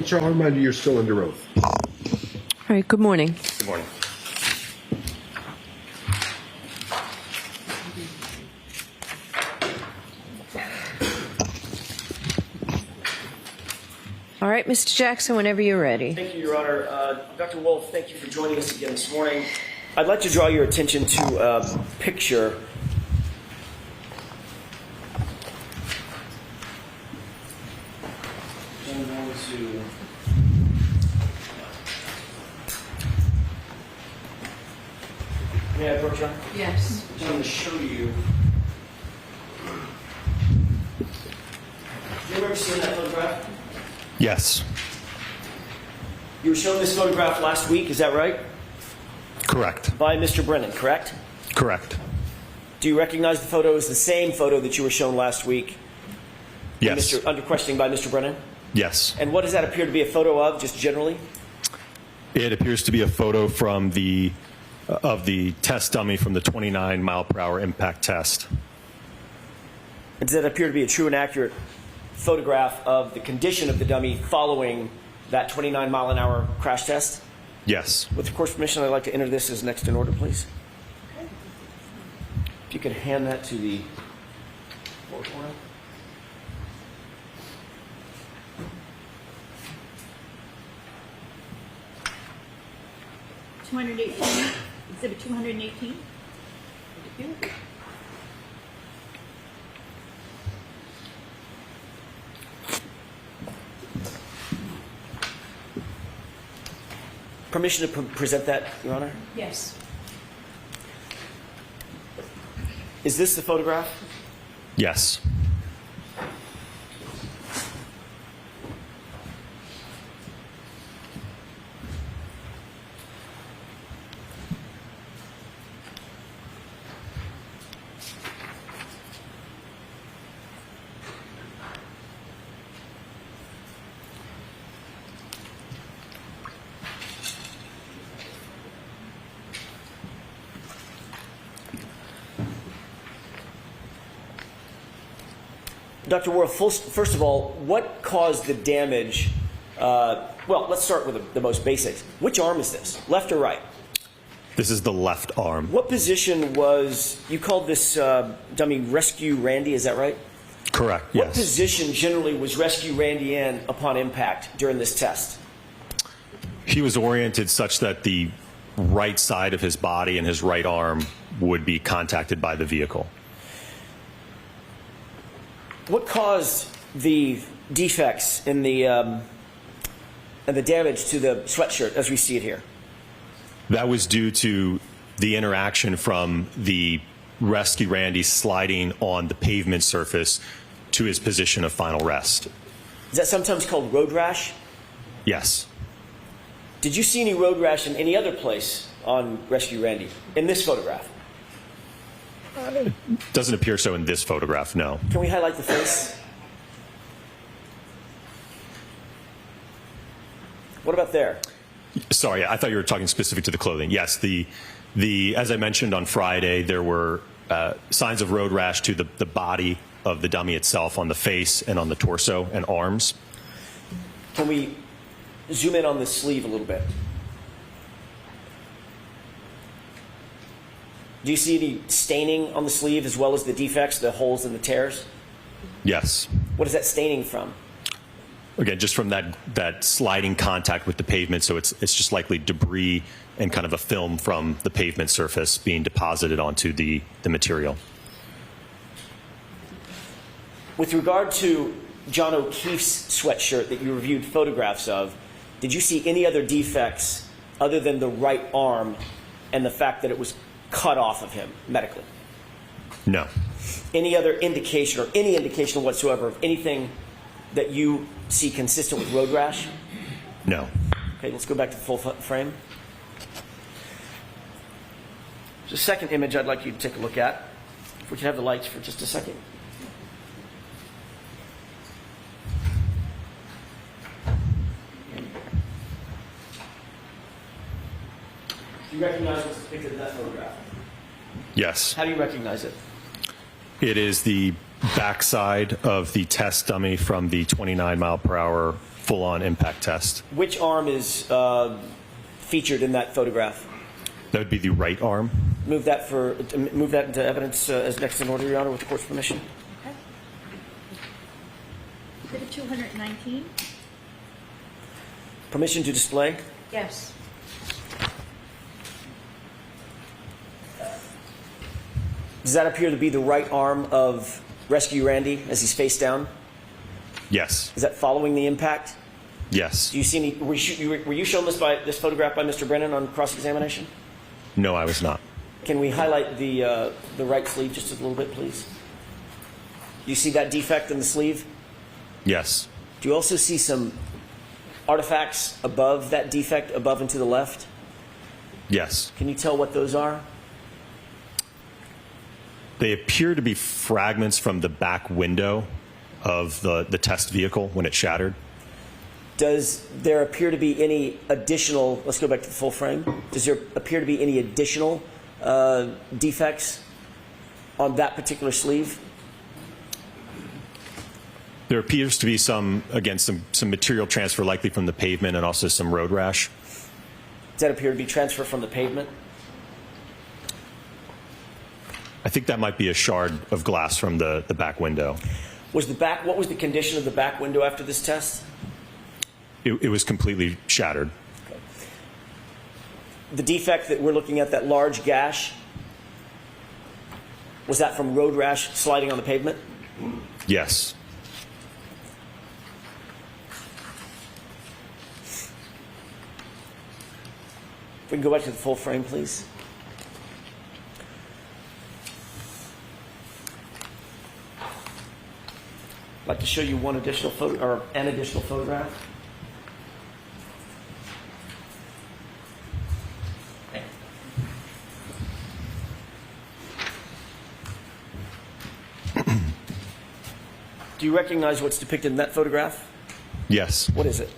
Mr. Armand, you're still under oath. All right, good morning. Good morning. All right, Mr. Jackson, whenever you're ready. Thank you, Your Honor. Dr. Wolfe, thank you for joining us again this morning. I'd like to draw your attention to a picture. May I approach, John? Yes. I'm going to show you. Do you remember seeing that photograph? Yes. You were shown this photograph last week, is that right? Correct. By Mr. Brennan, correct? Correct. Do you recognize the photo as the same photo that you were shown last week? Yes. Under questioning by Mr. Brennan? Yes. And what does that appear to be a photo of, just generally? It appears to be a photo from the test dummy from the 29-mile-per-hour impact test. And does that appear to be a true and accurate photograph of the condition of the dummy following that 29-mile-an-hour crash test? Yes. With the court's permission, I'd like to enter this as next in order, please. If you could hand that to the floor corner. Exhibit 218. Permission to present that, Your Honor? Yes. Is this the photograph? Yes. Dr. Wolfe, first of all, what caused the damage? Well, let's start with the most basics. Which arm is this, left or right? This is the left arm. What position was, you called this dummy Rescue Randy, is that right? Correct, What yes. position generally was Rescue Randy in upon impact during this test? He was oriented such that the right side of his body and his right arm would be contacted by the vehicle. What caused the defects in the and the damage to the sweatshirt as we see it here? That was due to the interaction from the Rescue Randy sliding on the pavement surface to his position of final rest. Is that sometimes called road rash? Yes. Did you see any road rash in any other place on Rescue Randy in this photograph? Doesn't appear so in this photograph, no. Can we highlight the face? What about there? Sorry, I thought you were talking specific to the clothing. Yes, as I mentioned on Friday, there were signs of road rash to the body of the dummy itself, on the face and on the torso and arms. Can we zoom in on the sleeve a little bit? Do you see any staining on the sleeve as well as the defects, the holes and the tears? Yes. What is that staining from? Again, just from that sliding contact with the pavement, so it's just likely debris and kind of a film from the pavement surface being deposited onto the material. With regard to John O'Keefe's sweatshirt that you reviewed photographs of, did you see any other defects other than the right arm and the fact that it was cut off of him medically? No. Any other indication or any indication whatsoever of anything that you see consistent with road rash? No. Okay, let's go back to the full frame. The second image I'd like you to take a look at. If we could have the lights for just a second. Do you recognize what's depicted in that photograph? Yes. How do you recognize it? It is the backside of the test dummy from the 29-mile-per-hour full-on impact test. Which arm is featured in that photograph? That would be the right arm. Move that into evidence as next in order, Your Honor, with the court's permission. Okay. Exhibit 219. Permission to display. Yes. Does that appear to be the right arm of Rescue Randy as he's face down? Yes. Is that following the impact? Yes. Do you see any? Were you shown this photograph by Mr. Brennan on cross-examination? No, I was not. Can we highlight the right sleeve just a little bit, please? Do you see that defect in the sleeve? Yes. Do you also see some artifacts above that defect, above and to the left? Yes. Can you tell what those are? They appear to be fragments from the back window of the test vehicle when it shattered. Does there appear to be any additional, let's go back to the full frame. Does there appear to be any additional defects on that particular sleeve? There appears to be some material transfer, likely from the pavement, and also some road rash. Does that appear to be transfer from the pavement? I think that might be a shard of glass from the back window. What was the condition of the back window after this test? It was completely shattered. The defect that we're looking at, that large gash, was that from road rash sliding on the pavement? Yes. If we can go back to the full frame, please. I'd like to show you an additional photograph. Do you recognize what's depicted in that photograph? Yes. What is it?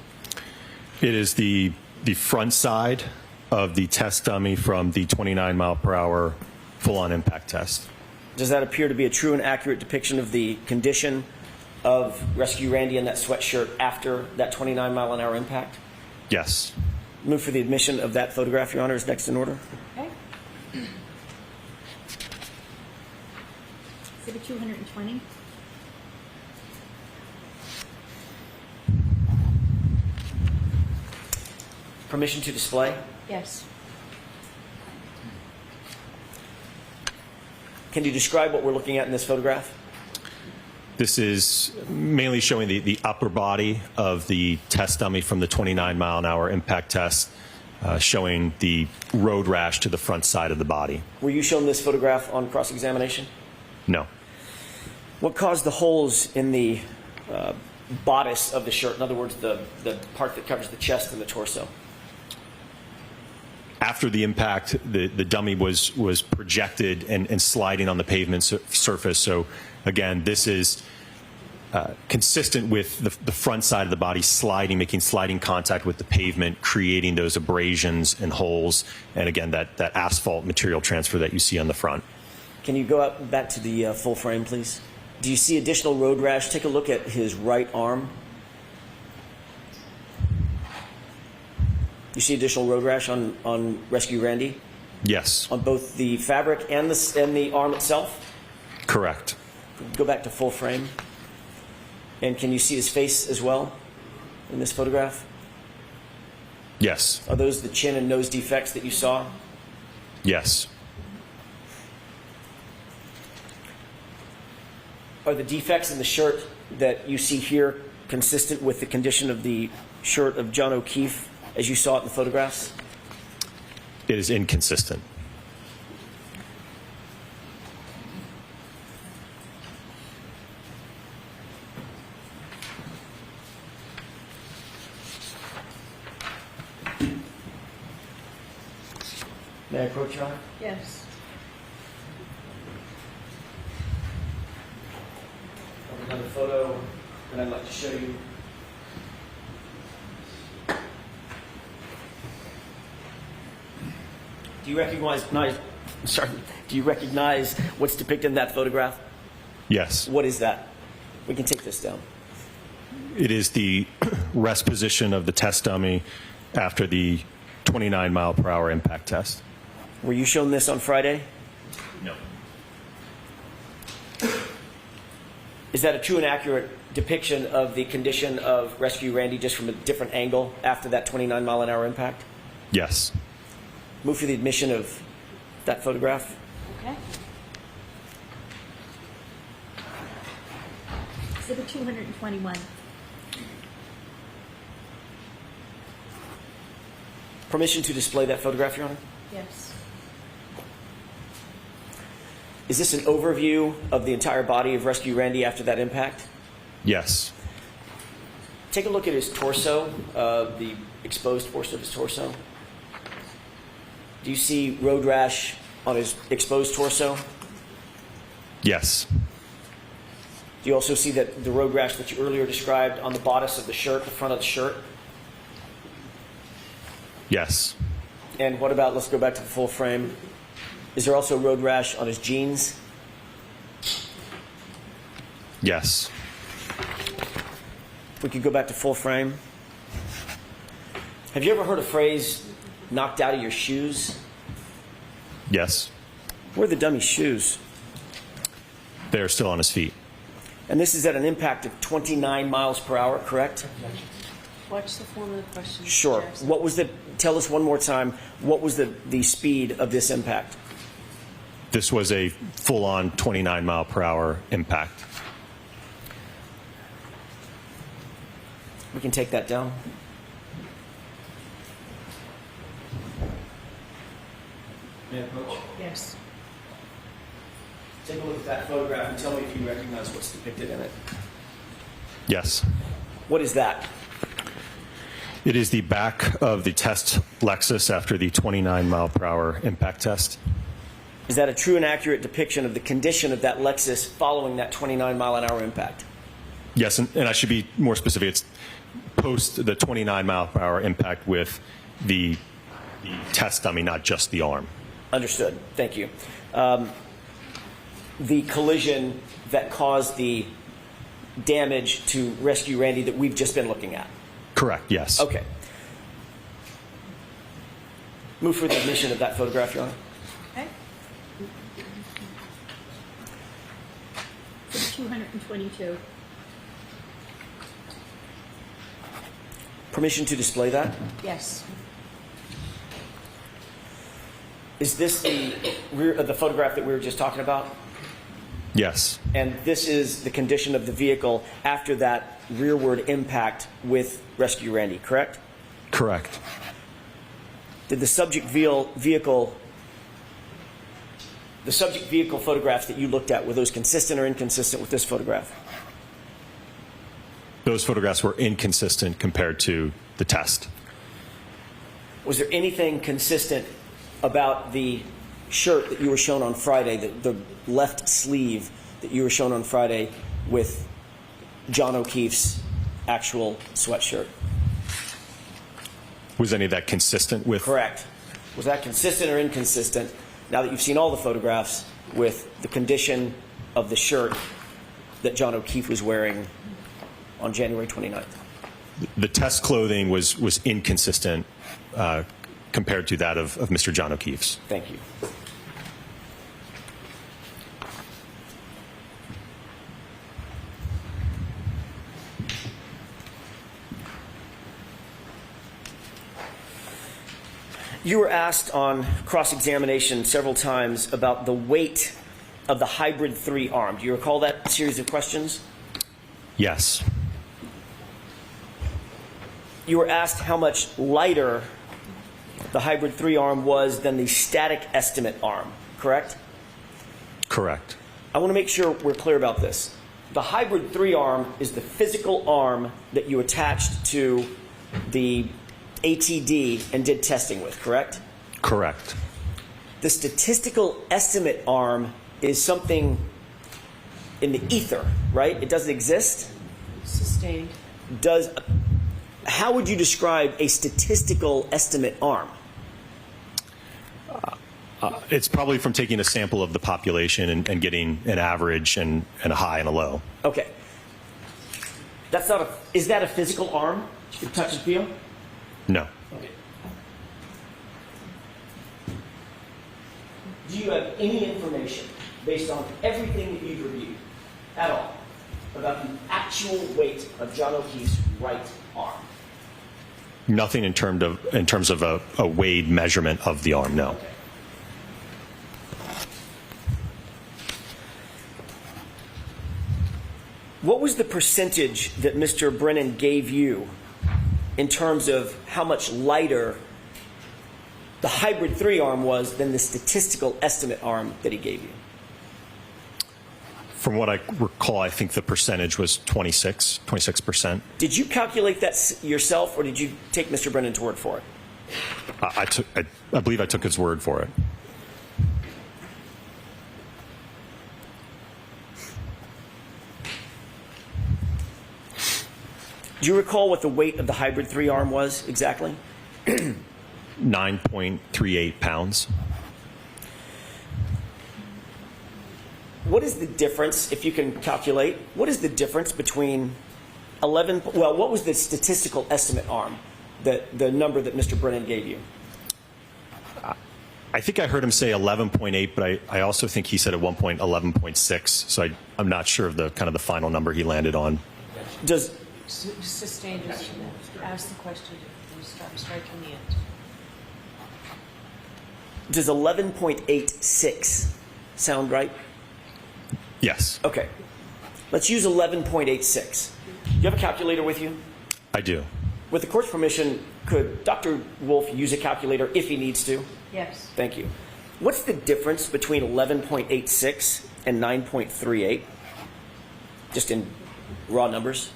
It is the front side of the test dummy from the 29-mile-per-hour full-on impact test. Does that appear to be a true and accurate depiction of the condition of Rescue Randy in that sweatshirt after that 29-mile-an-hour impact? Yes. Move for the admission of that photograph, Your Honor, is next in order. Okay. Exhibit 220. Permission to display. Yes. Can you describe what we're looking at in this photograph? This is mainly showing the upper body of the test dummy from the 29-mile-an-hour impact test, showing the road rash to the front side of the body. Were you shown this photograph on cross-examination? No. What caused the holes in the bodice of the shirt? In other words, the part that covers the chest and the torso. After the impact, the dummy was projected and sliding on the pavement surface. So, again, this is consistent with the front side of the body sliding, making sliding contact with the pavement, creating those abrasions and holes, and again, that asphalt material transfer that you see on the front. Can you go back to the full frame, please? Do you see additional road rash? Take a look at his right arm. You see additional road rash on Rescue Randy? Yes. On both the fabric and the arm itself? Correct. Go back to full frame. And can you see his face as well in this photograph? Yes. Are those the chin and nose defects that you saw? Yes. Are the defects in the shirt that you see here consistent with the condition of the shirt of John O'Keefe as you saw it in the photographs? It is inconsistent. May I approach, Your Honor? Yes. Another photo that I'd like to show you. Do you recognize what's depicted in that photograph? Yes. What is that? We can take this down. It is the rest position of the test dummy after the 29-mile-per-hour impact test. Were you shown this on Friday? No. Is that a true and accurate depiction of the condition of Rescue Randy just from a different angle after that 29-mile-an-hour impact? Yes. Move for the admission of that photograph. Okay. Exhibit 221. Permission to display that photograph, Your Honor? Yes. Is this an overview of the entire body of Rescue Randy after that impact? Yes. Take a look at his torso, the exposed portion of his torso. Do you see road rash on his exposed torso? Yes. Do you also see that the road rash that you earlier described on the bodice of the shirt, the front of the shirt? Yes. And what about, let's go back to the full frame. Is there also road rash on his jeans? Yes. If we could go back to full frame. Have you ever heard a phrase, knocked out of your shoes? Yes. Where are the dummy shoes? They're still on his feet. And this is at an impact of 29 miles per hour, correct? Watch the form of the question. Mr. Sure. Jackson. What was the, tell us one more time, what was the speed of this impact? This was a full-on 29-mile-per-hour impact. We can take that down. Yes. Take a look at that photograph and tell me if you recognize what's depicted in it. Yes. What is that? It is the back of the test Lexus after the 29-mile-per-hour impact test. Is that a true and accurate depiction of the condition of that Lexus following that 29-mile-an-hour impact? Yes, and I should be more specific. It's post the 29-mile-per-hour impact with the test dummy, not just the arm. Understood. Thank you. The collision that caused the damage to Rescue Randy that we've just been looking at? Correct, yes. Okay. Move for the admission of that photograph, Your Honor. Okay. Exhibit 222. Permission to display that? Yes. Is this the photograph that we were just talking about? Yes. And this is the condition of the vehicle after that rearward impact with Rescue Randy, correct? Correct. Did the subject vehicle photographs that you looked at, were those consistent or inconsistent with this photograph? Those photographs were inconsistent compared to the test. Was there anything consistent about the shirt that you were shown on Friday, the left sleeve that you were shown on Friday with John O'Keefe's actual sweatshirt? Was any of that consistent with? Correct. Was that consistent or inconsistent, now that you've seen all the photographs, with the condition of the shirt that John O'Keefe was wearing on January 29th? The test clothing was inconsistent compared to that of Mr. John O'Keefe's. Thank you. You were asked on cross-examination several times about the weight of the Hybrid 3 arm. Do you recall that series of questions? Yes. You were asked how much lighter the Hybrid 3 arm was than the static estimate arm, correct? Correct. I want to make sure we're clear about this. The Hybrid 3 arm is the physical arm that you attached to the ATD and did testing with, correct? Correct. The statistical estimate arm is something in the ether, right? It doesn't exist? Sustained. How would you describe a statistical estimate arm? It's probably from taking a sample of the population and getting an average and a high and a low. Okay. That's not a, is that a physical arm that you can touch and feel? No. Okay. Do you have any information based on everything that you've reviewed at all about the actual weight of John O'Keefe's right arm? Nothing in terms of a weighed measurement of the arm, no. Okay. What was the percentage that Mr. Brennan gave you in terms of how much lighter the hybrid 3 arm was than the statistical estimate arm that he gave you? From what I recall, I think the percentage was 26%. Did you calculate that yourself, or did you take Mr. Brennan's word for it? I believe I took his word for it. Do you recall what the weight of the hybrid 3 arm was exactly? 9.38 pounds. What is the difference, if you can calculate, what is the difference between 11, well, what was the statistical estimate arm, the number that Mr. Brennan gave you? I think I heard him say 11.8, but I also think he said at one point 11.6. So I'm not sure of the kind of the final number he landed on. Does Sustained, just ask the question and stop striking the end. does 11.86 sound right? Yes, Okay. Let's use 11.86. Do you have a calculator with you? I do. With the court's permission, could Dr. Wolfe use a calculator if he needs to? Yes. Thank you. What's the difference between 11.86 and 9.38? Just in raw numbers.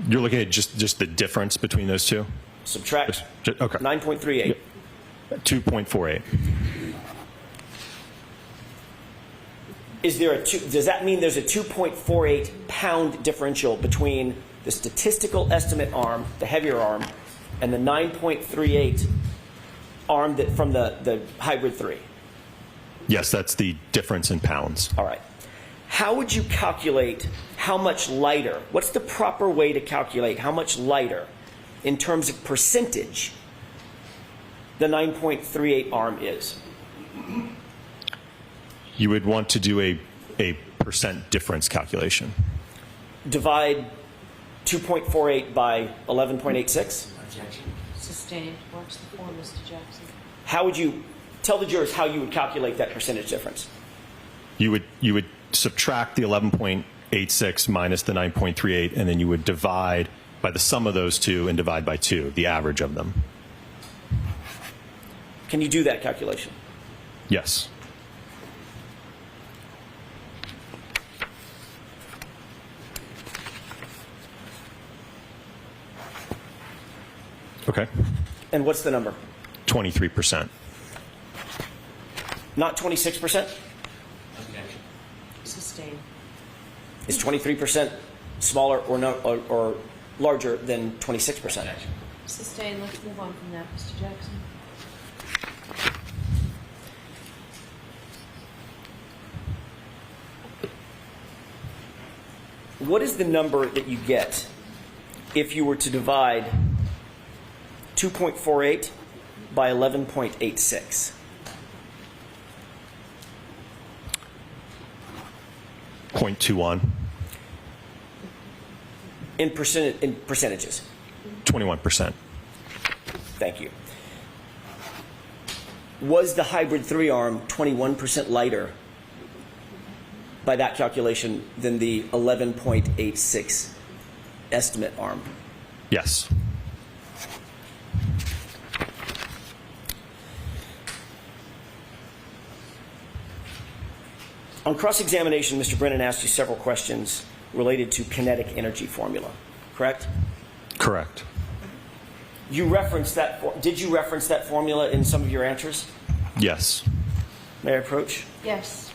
You're looking at just the difference between those two? Subtract Okay. 9.38. 2.48. Is there does that mean there's a 2.48 pound differential between the statistical estimate arm, the heavier arm, and the 9.38 arm from the hybrid 3? Yes, that's the difference in pounds. All right. How would you calculate how much lighter? What's the proper way to calculate how much lighter, in terms of percentage, the 9.38 arm is? You would want to do a percent difference calculation. Divide 2.48 by 11.86? Sustained. Watch the form, Mr. Jackson. How would you tell the jurors how you would calculate that percentage difference? You would subtract the 11.86 minus the 9.38, and then you would divide by the sum of those two and divide by 2, the average of them. Can you do that calculation? Yes. Okay. And what's the number? 23%. Not 26%? Sustained. Is 23% smaller or no, or larger than 26%? Sustained. Let's move on from that, Mr. Jackson. What is the number that you get if you were to divide 2.48 by 11.86? 0.21. In percentages. 21%. Thank you. Was the hybrid 3 arm 21% lighter by that calculation than the 11.86 estimate arm? Yes. On cross-examination, Mr. Brennan asked you several questions related to kinetic energy formula, correct? Correct. You referenced that. Did you reference that formula in some of your answers? Yes. May I approach? Yes.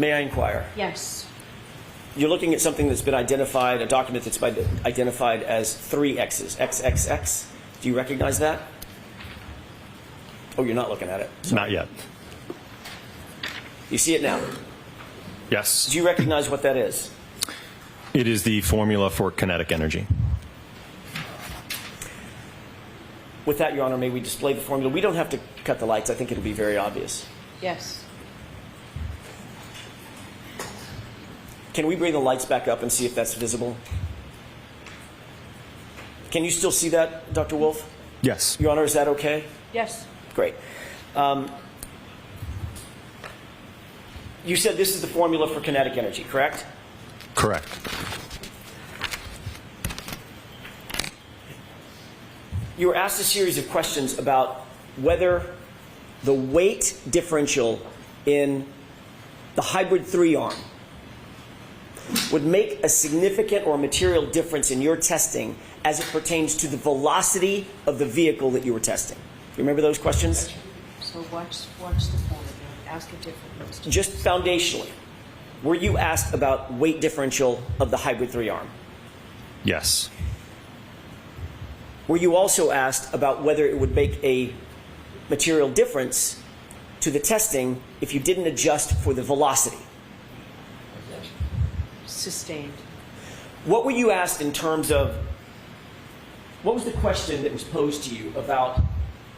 May I inquire? Yes. You're looking at something that's been identified, a document that's been identified as 3 X's, XXX. Do you recognize that? Oh, you're not looking at it. Not yet. You see it now. Yes. Do you recognize what that is? It is the formula for kinetic energy. With that, Your Honor, may we display the formula? We don't have to cut the lights. I think it'll be very obvious. Yes. Can we bring the lights back up and see if that's visible? Can you still see that, Dr. Wolfe? Yes. Your Honor, is that okay? Yes. Great. You said this is the formula for kinetic energy, correct? Correct. You were asked a series of questions about whether the weight differential in the hybrid 3-arm would make a significant or material difference in your testing as it pertains to the velocity of the vehicle that you were testing. You remember those questions? So watch the formula. Ask a different question. Just foundationally, were you asked about weight differential of the hybrid 3-arm? Yes. Were you also asked about whether it would make a material difference to the testing if you didn't adjust for the velocity? Sustained. What were you asked in terms of, what was the question that was posed to you about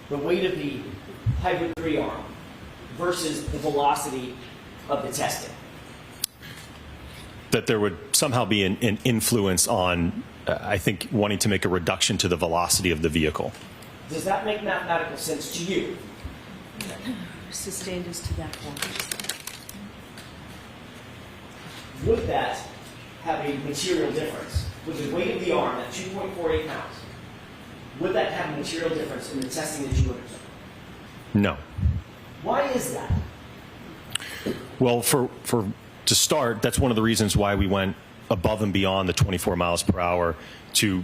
the weight of the hybrid 3-arm versus the velocity of the testing? That there would somehow be an influence on, I think, wanting to make a reduction to the velocity of the vehicle. Does that make mathematical sense to you? Sustained is to that point. Would that have a material difference? With the weight of the arm at 2.48 pounds, would that have a material difference in the testing that you undertook? No. Why is that? Well, to start, that's one of the reasons why we went above and beyond the 24 miles per hour to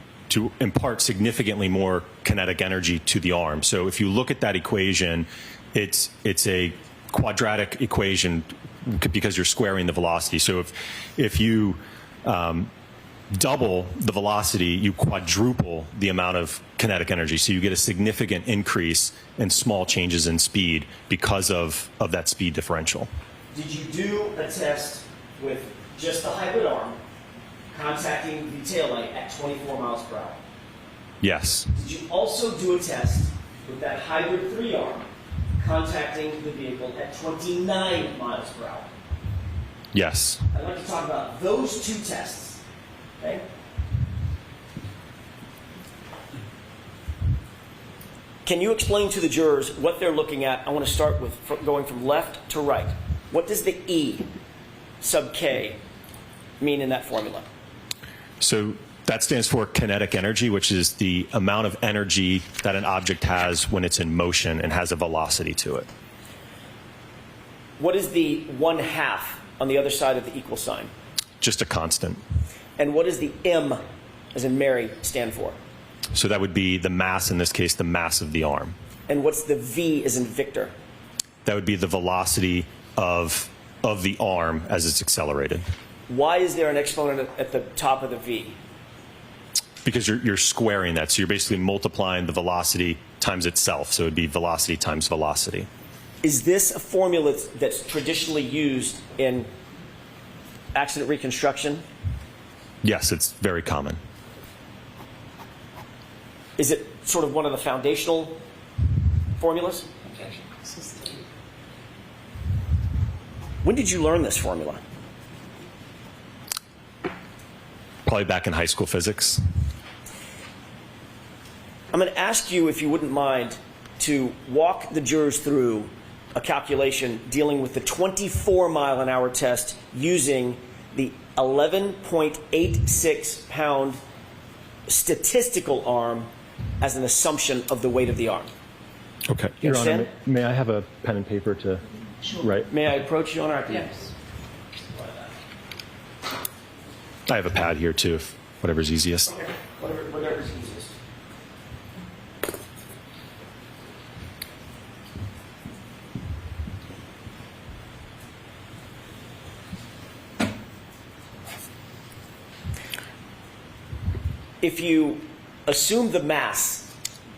impart significantly more kinetic energy to the arm. So if you look at that equation, it's a quadratic equation because you're squaring the velocity. So if you double the velocity, you quadruple the amount of kinetic energy. So you get a significant increase in small changes in speed because of that speed differential. Did you do a test with just the hybrid arm contacting the taillight at 24 miles per hour? Yes. Did you also do a test with that hybrid 3-arm contacting the vehicle at 29 miles per hour? Yes. I'd like to talk about those two tests. Okay? Can you explain to the jurors what they're looking at? I want to start with going from left to right. What does the E sub K mean in that formula? So that stands for kinetic energy, which is the amount of energy that an object has when it's in motion and has a velocity to it. What is the 1/2 on the other side of the equal sign? Just a constant. And what does the M, as in Mary, stand for? So that would be the mass, in this case, the mass of the arm. And what's the V, as in Victor? That would be the velocity of the arm as it's accelerated. Why is there an exponent at the top of the V? Because you're squaring that. So you're basically multiplying the velocity times itself. So it would be velocity times velocity. Is this a formula that's traditionally used in accident reconstruction? Yes, it's very common. Is it sort of one of the foundational formulas? When did you learn this formula? Probably back in high school physics. I'm going to ask you, if you wouldn't mind, to walk the jurors through a calculation dealing with the 24-mile-an-hour test using the 11.86 pound statistical arm as an assumption of the weight of the arm. Okay. You Your Honor, understand? may I have a pen and paper to write? May I approach you, Your Honor? Yes. I have a pad here too, if whatever's easiest. Okay. Whatever's easiest. if you assume the mass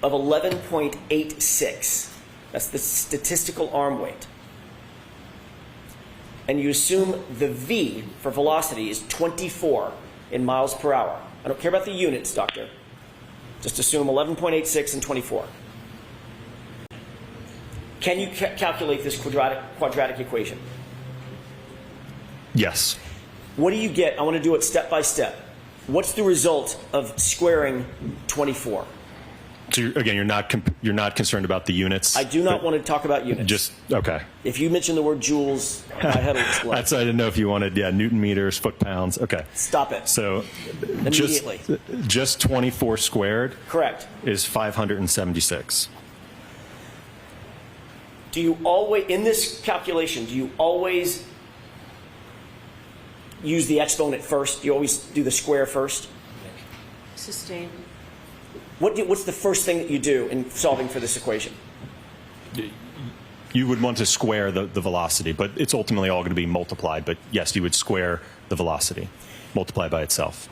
of 11.86, that's the statistical arm weight, and you assume the v for velocity is 24 in miles per hour. I don't care about the units, doctor. Just assume 11.86 and 24. Can you calculate this quadratic equation? Yes. What do you get? I want to do it step by step. What's the result of squaring 24? So again, you're not concerned about the units. I do not want to talk about units. Just okay. If you mention the word joules, my head will explode. That's I didn't know if you wanted Newton meters, foot pounds. Okay. Stop it. So Immediately. just 24 squared. Correct. Is 576. Do you always, in this calculation, do you always use the exponent first? Do you always do the square first? Sustain. What's the first thing that you do in solving for this equation? You would want to square the velocity, but it's ultimately all going to be multiplied. But yes, you would square the velocity, multiply by itself.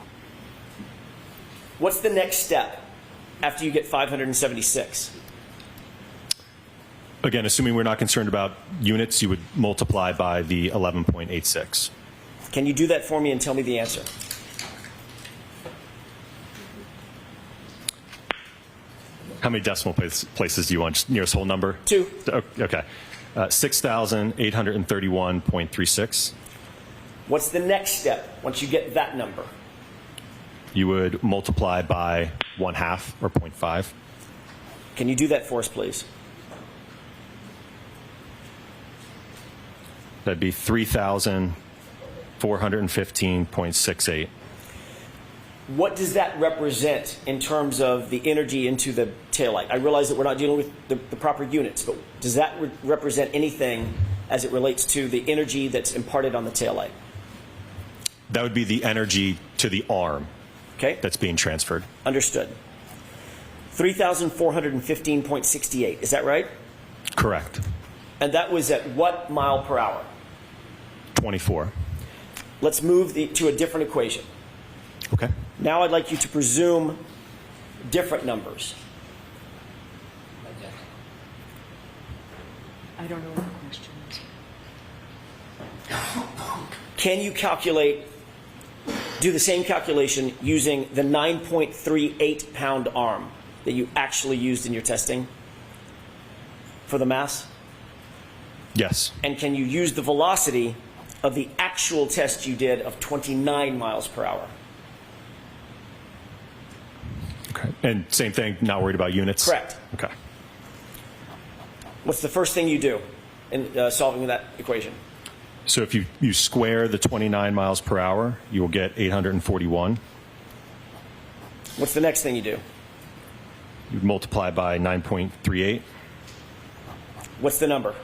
What's the next step after you get 576? Again, assuming we're not concerned about units, you would multiply by the 11.86. Can you do that for me and tell me the answer? How many decimal places do you want? Just nearest whole number? 2. Okay. 6,831.36. What's the next step once you get that number? You would multiply by 1/2 or 0.5. Can you do that for us, please? That'd be 3,415.68. What does that represent in terms of the energy into the taillight? I realize that we're not dealing with the proper units, but does that represent anything as it relates to the energy that's imparted on the taillight? That would be the energy to the arm. Okay. That's being transferred. Understood. 3,415.68. Is that right? Correct. And that was at what mile per hour? 24. Let's move to a different equation. Okay. Now I'd like you to presume different numbers. I don't know what the question is. Can you do the same calculation using the 9.38 pound arm that you actually used in your testing for the mass? Yes. And can you use the velocity of the actual test you did of 29 miles per hour? Okay. And same thing, not worried about units? Correct. Okay. What's the first thing you do in solving that equation? So if you square the 29 miles per hour, you will get 841. What's the next thing you do? You multiply by 9.38. What's the number?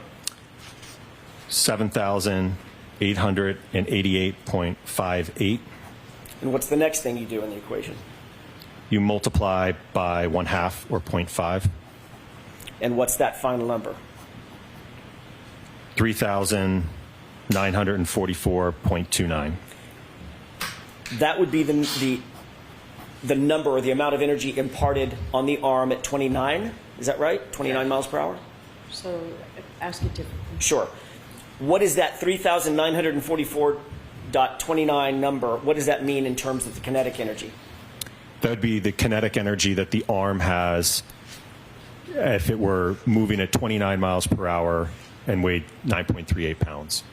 7,888.58. And what's the next thing you do in the equation? You multiply by 1/2 or 0.5. And what's that final number? 3,944.29. That would be the number or the amount of energy imparted on the arm at 29. Is that right? 29 miles per hour? So ask it differently. Sure. What is that 3,944.29 number? What does that mean in terms of the kinetic energy? That would be the kinetic energy that the arm has if it were moving at 29 miles per hour and weighed 9.38 pounds.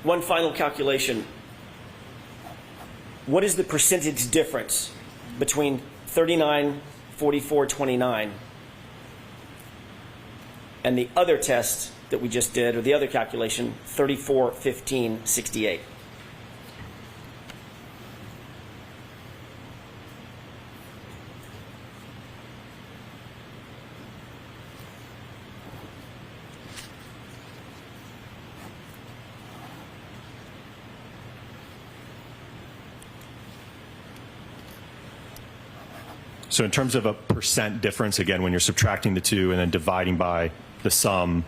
One final calculation. What is the percentage difference between 39, 44, 29 and the other test that we just did, or the other calculation, 34, 15, 68? So in terms of a percent difference, again, when you're subtracting the two and then dividing by the sum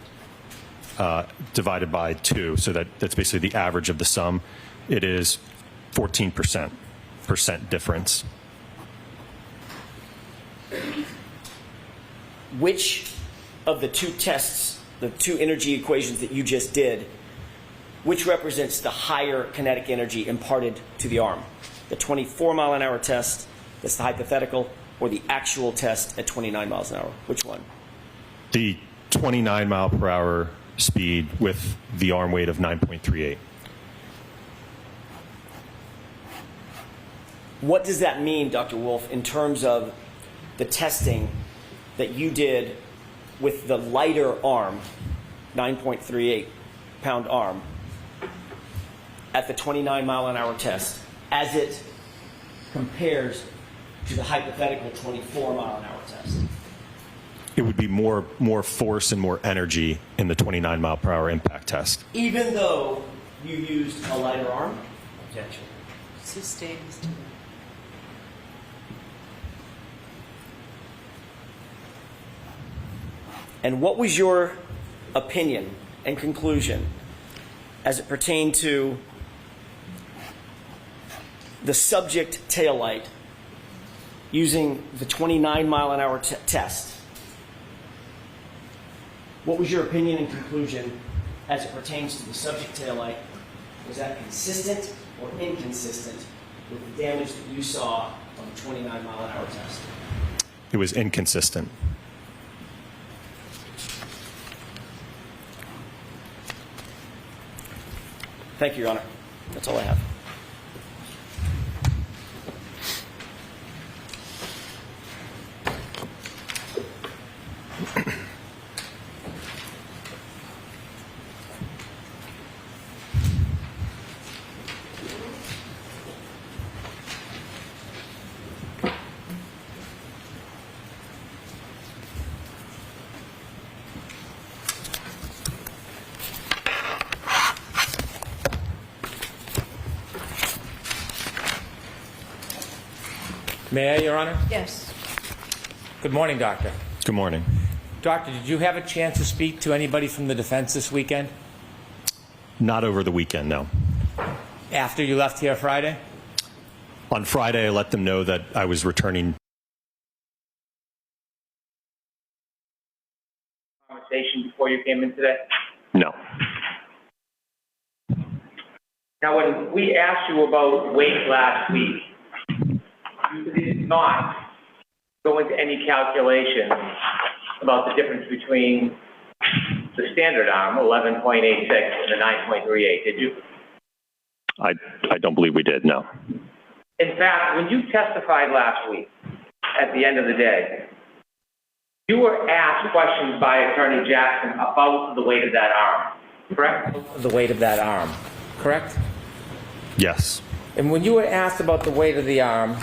divided by 2, so that's basically the average of the sum, it is 14%. 1% difference. Which of the two tests, the two energy equations that you just did, which represents the higher kinetic energy imparted to the arm? The 24-mile-an-hour test, that's the hypothetical, or the actual test at 29 miles an hour? Which one? The 29-mile-per-hour speed with the arm weight of 9.38. What does that mean, Dr. Wolfe, in terms of the testing that you did with the lighter arm, 9.38-pound arm, at the 29-mile-an-hour test, as it compares to the hypothetical 24-mile-an-hour test? It would be more force and more energy in the 29-mile-per-hour impact test. Even though you used a lighter arm? Objection. Sustained. And what was your opinion and conclusion as it pertained to the subject taillight using the 29-mile-an-hour test? What was your opinion and conclusion as it pertains to the subject taillight? Was that consistent or inconsistent with the damage that you saw on the 29-mile-an-hour test? It was inconsistent. Thank you, Your Honor. That's all I have. May I, Your Honor? Yes. Good morning, Doctor. Good morning. Doctor, did you have a chance to speak to anybody from the defense this weekend? Not over the weekend, no. After you left here Friday? On Friday, I let them know that I was returning. Conversation before you came in today? No. Now, when we asked you about weight last week, you did not go into any calculations about the difference between the standard arm, 11.86, and the 9.38, did you? I don't believe we did, no. In fact, when you testified last week, at the end of the day, you were asked questions by Attorney Jackson about the weight of that arm, correct? The weight of that arm, correct? Yes. And when you were asked about the weight of the arm,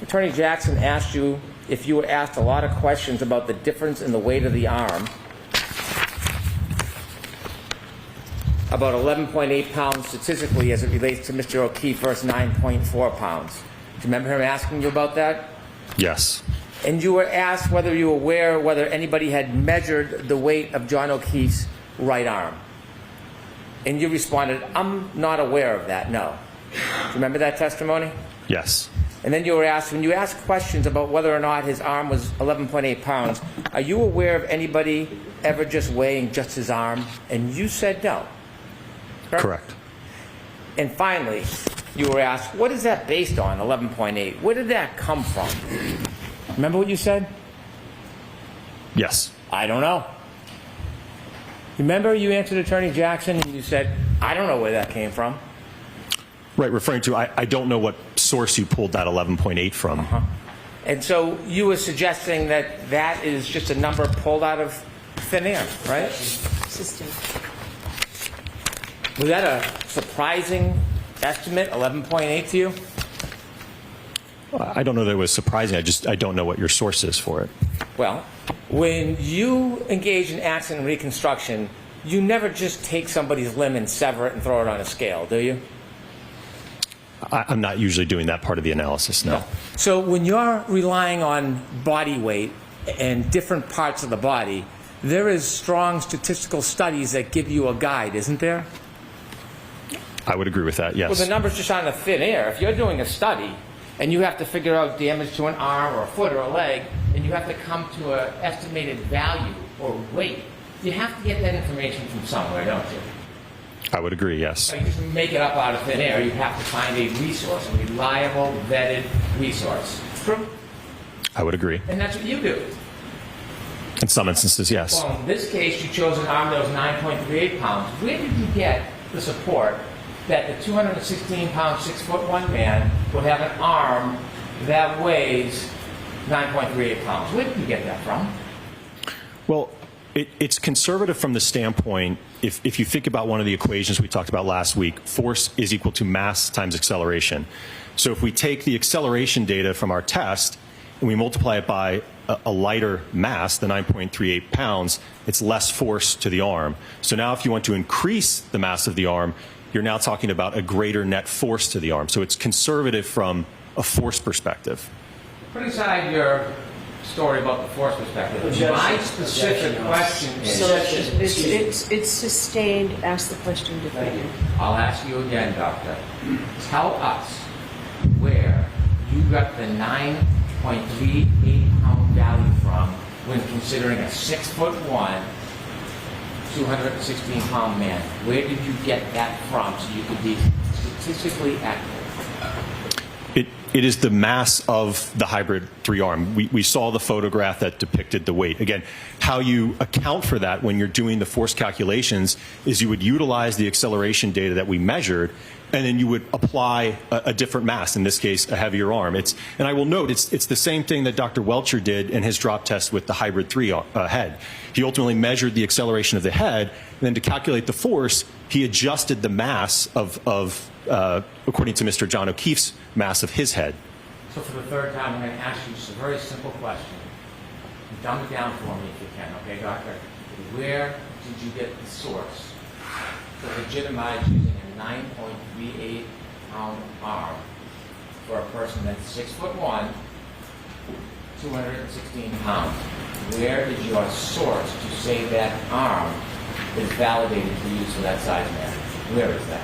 Attorney Jackson asked you if you were asked a lot of questions about the difference in the weight of the arm, about 11.8 pounds statistically as it relates to Mr. O'Keefe versus 9.4 pounds. Do you remember him asking you about that? Yes. And you were asked whether you were aware whether anybody had measured the weight of John O'Keefe's right arm. And you responded, I'm not aware of that, no. Do you remember that testimony? Yes. And then you were asked, when you asked questions about whether or not his arm was 11.8 pounds, are you aware of anybody ever just weighing just his arm? And you said no. Correct. And finally, you were asked, what is that based on, 11.8? Where did that come from? Remember what you said? Yes. I don't know. Remember you answered Attorney Jackson and you said, I don't know where that came from. Right, referring to, I don't know what source you pulled that 11.8 from. And so you were suggesting that that is just a number pulled out of thin air, right? Sustained. Was that a surprising estimate, 11.8 to you? I don't know that it was surprising. I don't know what your source is for it. Well, when you engage in accident reconstruction, you never just take somebody's limb and sever it and throw it on a scale, do you? I'm not usually doing that part of the analysis, no. So when you're relying on body weight and different parts of the body, there is strong statistical studies that give you a guide, isn't there? I would agree with that, yes. Well, the number's just on the thin air. If you're doing a study and you have to figure out damage to an arm or a foot or a leg, and you have to come to an estimated value or weight, you have to get that information from somewhere, don't you? I would agree, yes. So you just make it up out of thin air. You have to find a resource, a reliable, vetted resource. True? I would agree. And that's what you do. In some instances, yes. Well, in this case, you chose an arm that was 9.38 pounds. Where did you get the support that the 216-pound, 6'1" man would have an arm that weighs 9.38 pounds? Where did you get that from? Well, it's conservative from the standpoint, if you think about one of the equations we talked about last week, force is equal to mass times acceleration. So if we take the acceleration data from our test and we multiply it by a lighter mass, the 9.38 pounds, it's less force to the arm. So now if you want to increase the mass of the arm, you're now talking about a greater net force to the arm. So it's conservative from a force perspective. Put aside your story about the force perspective. My specific question is... So it's sustained. Ask the question differently. I'll ask you again, Doctor. Tell us where you got the 9.38 pound value from when considering a 6'1", 216 pound man. Where did you get that from so you could be statistically accurate? It is the mass of the hybrid 3-arm. We saw the photograph that depicted the weight. Again, how you account for that when you're doing the force calculations is you would utilize the acceleration data that we measured, and then you would apply a different mass, in this case, a heavier arm. And I will note, it's the same thing that Dr. Welcher did in his drop test with the hybrid 3 head. He ultimately measured the acceleration of the head, and then to calculate the force, he adjusted the mass according to Mr. John O'Keefe's mass of his head. So for the third time, I'm going to ask you just a very simple question. Dumb it down for me if you can, okay, Doctor? Where did you get the source to legitimize using a 9.38 pound arm for a person that's 6'1", 216 pounds? Where is your source to say that arm is validated for use for that size man? Where is that?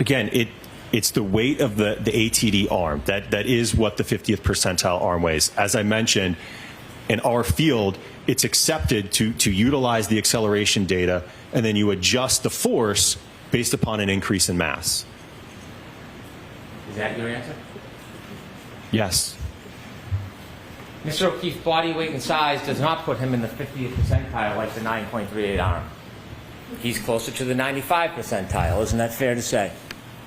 Again, it's the weight of the ATD arm. That is what the 50th percentile arm weighs. As I mentioned, in our field, it's accepted to utilize the acceleration data, and then you adjust the force based upon an increase in mass. Is that your answer? Yes. Mr. O'Keefe's body weight and size does not put him in the 50th percentile like the 9.38 arm. He's closer to the 95 percentile. Isn't that fair to say?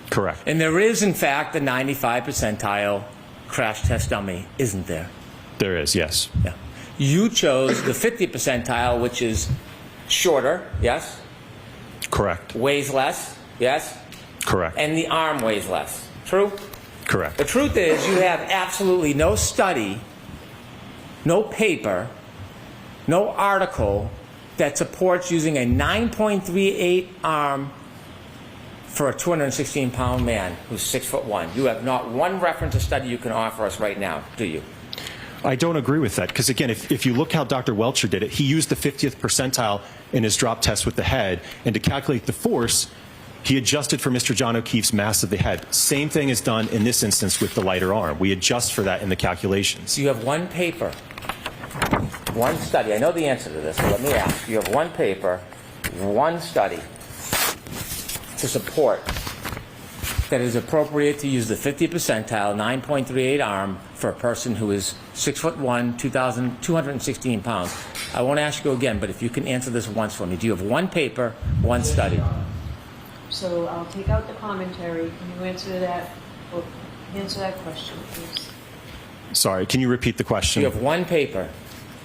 Correct. And there is, in fact, a 95 percentile crash test dummy, isn't there? There is, yes. Yeah. You chose the 50 percentile, which is shorter, yes? Correct. Weighs less, yes? Correct. And the arm weighs less. True? Correct. The truth is, you have absolutely no study, no paper, no article that supports using a 9.38 arm for a 216-pound man who's 6'1". You have not one reference or study you can offer us right now, do you? I don't agree with that, because again, if you look how Dr. Welcher did it, he used the 50th percentile in his drop test with the head, and to calculate the force, he adjusted for Mr. John O'Keefe's mass of the head. Same thing is done in this instance with the lighter arm. We adjust for that in the calculations. You have one paper, one study. I know the answer to this, but let me ask. You have one paper, one study to support that it is appropriate to use the 50 percentile 9.38 arm for a person who is 6'1", 216 pounds. I won't ask you again, but if you can answer this once for me. Do you have one paper, one study? So I'll take out the commentary. Can you answer that? Or answer that question, please? Sorry, can you repeat the question? You have one paper.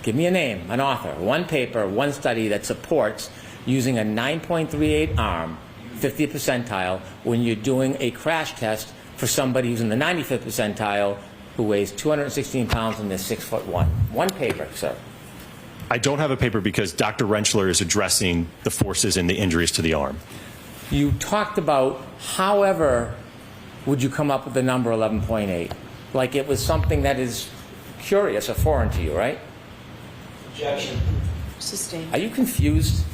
Give me a name, an author. One paper, one study that supports using a 9.38 arm, 50th percentile, when you're doing a crash test for somebody who's in the 95th percentile who weighs 216 pounds and is 6'1". One paper, sir. I don't have a paper because Dr. Rentschler is addressing the forces and the injuries to the arm. You talked about, however, would you come up with the number 11.8? Like it was something that is curious or foreign to you, right? Objection. Sustained. Are you confused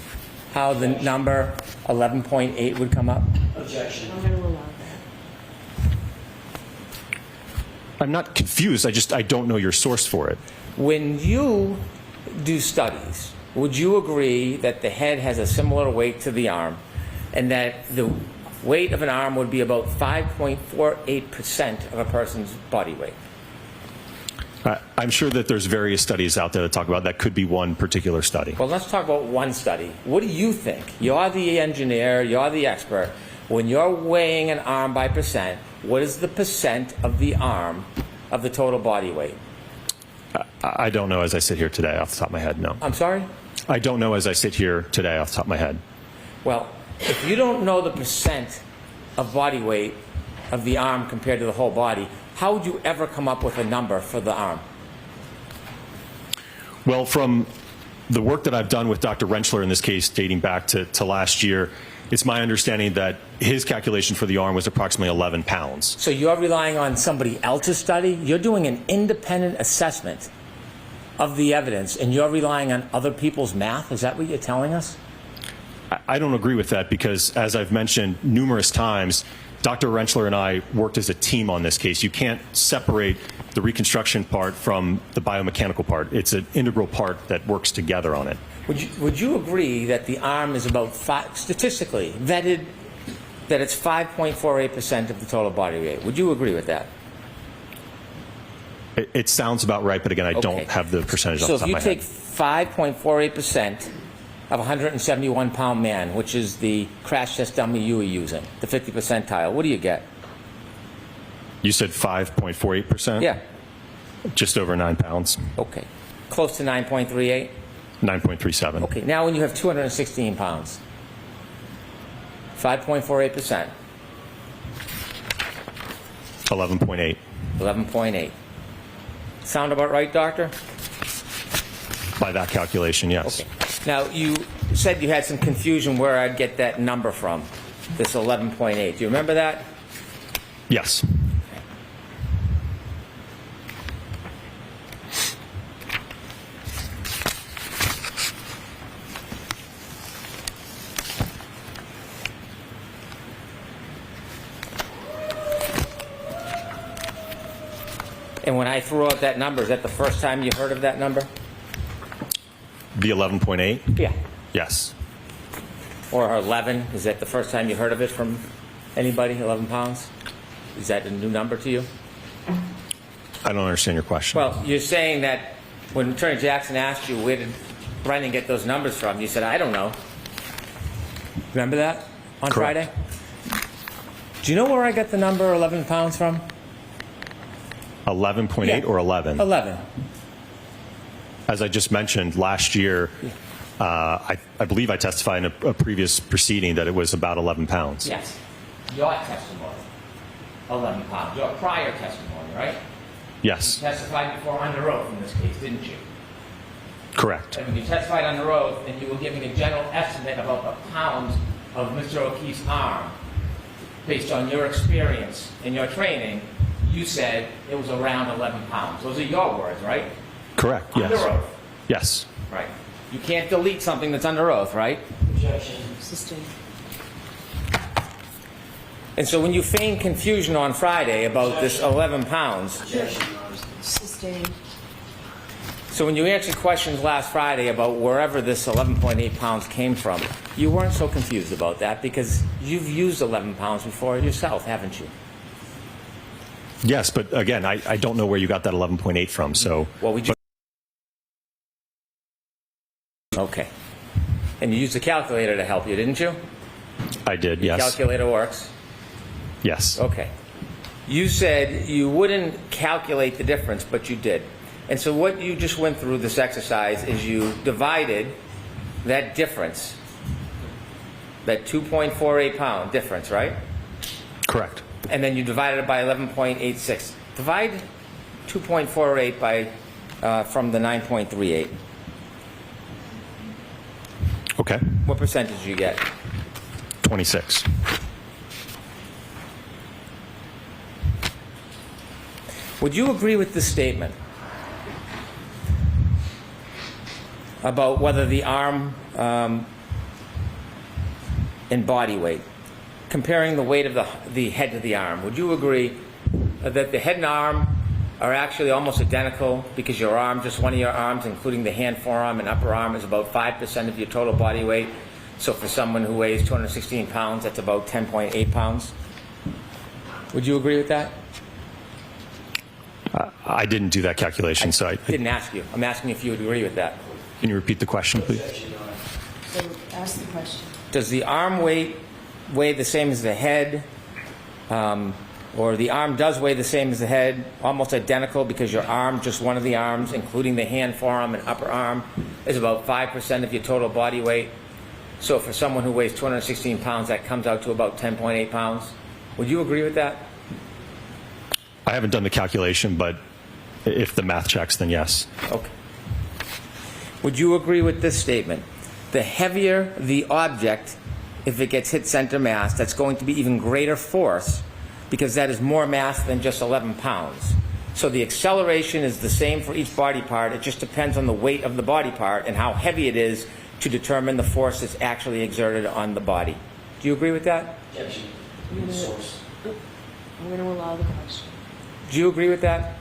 how the number 11.8 would come up? Objection. I'm going to allow that. I'm not confused. I don't know your source for it. When you do studies, would you agree that the head has a similar weight to the arm and that the weight of an arm would be about 5.48% of a person's body weight? I'm sure that there's various studies out there that talk about that. Could be one particular study. Well, let's talk about one study. What do you think? You're the engineer, you're the expert. When you're weighing an arm by percent, what is the percent of the arm of the total body weight? I don't know as I sit here today off the top of my head, no. I'm sorry? I don't know as I sit here today off the top of my head. Well, if you don't know the percent of body weight of the arm compared to the whole body, how would you ever come up with a number for the arm? Well, from the work that I've done with Dr. Rentschler in this case dating back to last year, it's my understanding that his calculation for the arm was approximately 11 pounds. So you're relying on somebody else's study? You're doing an independent assessment of the evidence, and you're relying on other people's math? Is that what you're telling us? I don't agree with that because, as I've mentioned numerous times, Dr. Rentschler and I worked as a team on this case. You can't separate the reconstruction part from the biomechanical part. It's an integral part that works together on it. Would you agree that the arm is about statistically vetted, that it's 5.48% of the total body weight? Would you agree with that? It sounds about right, but again, I don't have the percentage off the top of my head. So if you take 5.48% of a 171-pound man, which is the crash test dummy you were using, the 50 percentile, what do you get? You said 5.48%? Yeah. Just over 9 pounds. Okay. Close to 9.38? 9.37. Okay. Now when you have 216 pounds, 5.48%. 11.8. 11.8. Sound about right, doctor? By that calculation, yes. Okay. Now, you said you had some confusion where I'd get that number from, this 11.8. Do you remember that? Yes. And when I threw out that number, is that the first time you heard of that number? The 11.8? Yeah. Yes. Or 11, is that the first time you heard of it from anybody, 11 pounds? Is that a new number to you? I don't understand your question. Well, you're saying that when Attorney Jackson asked you where did Brennan get those numbers from, you said, I don't know. Remember that on Correct. Friday? Do you know where I got the number 11 pounds from? 11.8 Yeah. or 11? 11. As I just mentioned, last year, I believe I testified in a previous proceeding that it was about 11 pounds. Yes. Your testimony, 11 pounds. Your prior testimony, right? Yes. You testified before under oath in this case, didn't you? Correct. And when you testified under oath and you were giving a general estimate about the pounds of Mr. O'Keefe's arm, based on your experience and your training, you said it was around 11 pounds. Those are your words, right? Correct, yes. Under oath. Yes. Right. You can't delete something that's under oath, right? Objection. Sustained. And so when you feigned confusion on Friday about this 11 pounds, Objection. Sustained. so when you answered questions last Friday about wherever this 11.8 pounds came from, you weren't so confused about that because you've used 11 pounds before yourself, haven't you? Yes, but again, I don't know where you got that 11.8 from, so. Well, we just... Okay. And you used the calculator to help you, didn't you? I did, yes. Calculator works. Yes. Okay. You said you wouldn't calculate the difference, but you did. And so what you just went through this exercise is you divided that difference, that 2.48 pound difference, right? Correct. And then you divided it by 11.86. Divide 2.48 by from the 9.38. Okay. What percentage do you get? 26. Would you agree with this statement about whether the arm and body weight, comparing the weight of the head to the arm, would you agree that the head and arm are actually almost identical because your arm, just one of your arms, including the hand, forearm, and upper arm, is about 5% of your total body weight. So for someone who weighs 216 pounds, that's about 10.8 pounds. Would you agree with that? I didn't do that calculation, so I Didn't ask you. I'm asking if you would agree with that. can you repeat the question, please? So ask the question. Does the arm weigh the same as the head? Or the arm does weigh the same as the head, almost identical because your arm, just one of the arms, including the hand, forearm, and upper arm, is about 5% of your total body weight. So for someone who weighs 216 pounds, that comes out to about 10.8 pounds. Would you agree with that? I haven't done the calculation, but if the math checks, then yes. Okay. Would you agree with this statement? The heavier the object, if it gets hit center mass, that's going to be even greater force because that is more mass than just 11 pounds. So the acceleration is the same for each body part. It just depends on the weight of the body part and how heavy it is to determine the force that's actually exerted on the body. Do you agree with that? Objection. I'm Source. going to allow the question. Do you agree with that?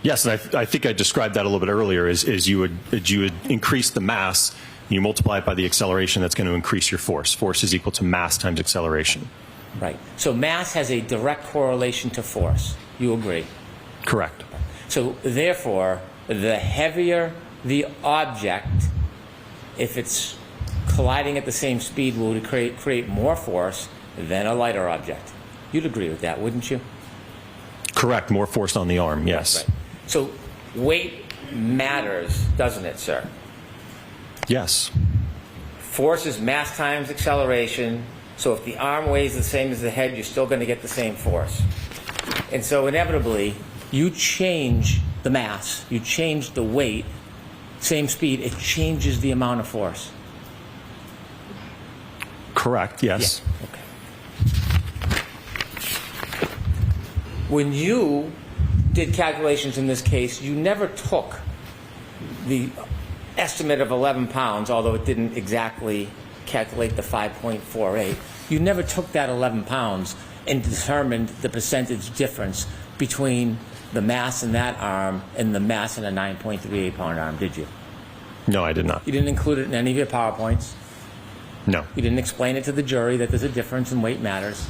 Yes, and I think I described that a little bit earlier. Is you would increase the mass, you multiply it by the acceleration. That's going to increase your force. Force is equal to mass times acceleration. Right. So mass has a direct correlation to force. You agree? Correct. So therefore, the heavier the object, if it's colliding at the same speed, will create more force than a lighter object. You'd agree with that, wouldn't you? Correct. More force on the arm. Yes. Right. So weight matters, doesn't it, sir? Yes. Force is mass times acceleration. So if the arm weighs the same as the head, you're still going to get the same force. And so inevitably, you change the mass, you change the weight, same speed, it changes the amount of force. Correct. Yes. Yeah. Okay. When you did calculations in this case, you never took the estimate of 11 pounds, although it didn't exactly calculate the 5.48. You never took that 11 pounds and determined the percentage difference between the mass in that arm and the mass in a 9.38 pound arm, did you? No, I did not. You didn't include it in any of your PowerPoints. No. You didn't explain it to the jury that there's a difference in weight matters.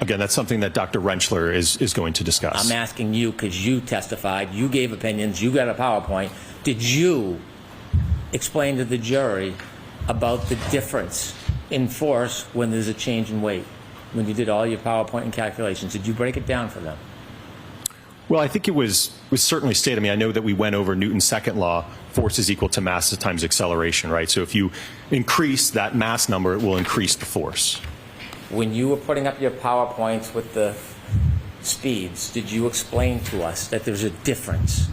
Again, that's something that Dr. Rentschler is going to discuss. I'm asking you because you testified, you gave opinions, you got a PowerPoint. Did you explain to the jury about the difference in force when there's a change in weight? When you did all your PowerPoint and calculations, did you break it down for them? Well, I think it was certainly stated. I mean, I know that we went over Newton's second law, force is equal to mass times acceleration, right? So if you increase that mass number, it will increase the force. When you were putting up your PowerPoints with the speeds, did you explain to us that there's a difference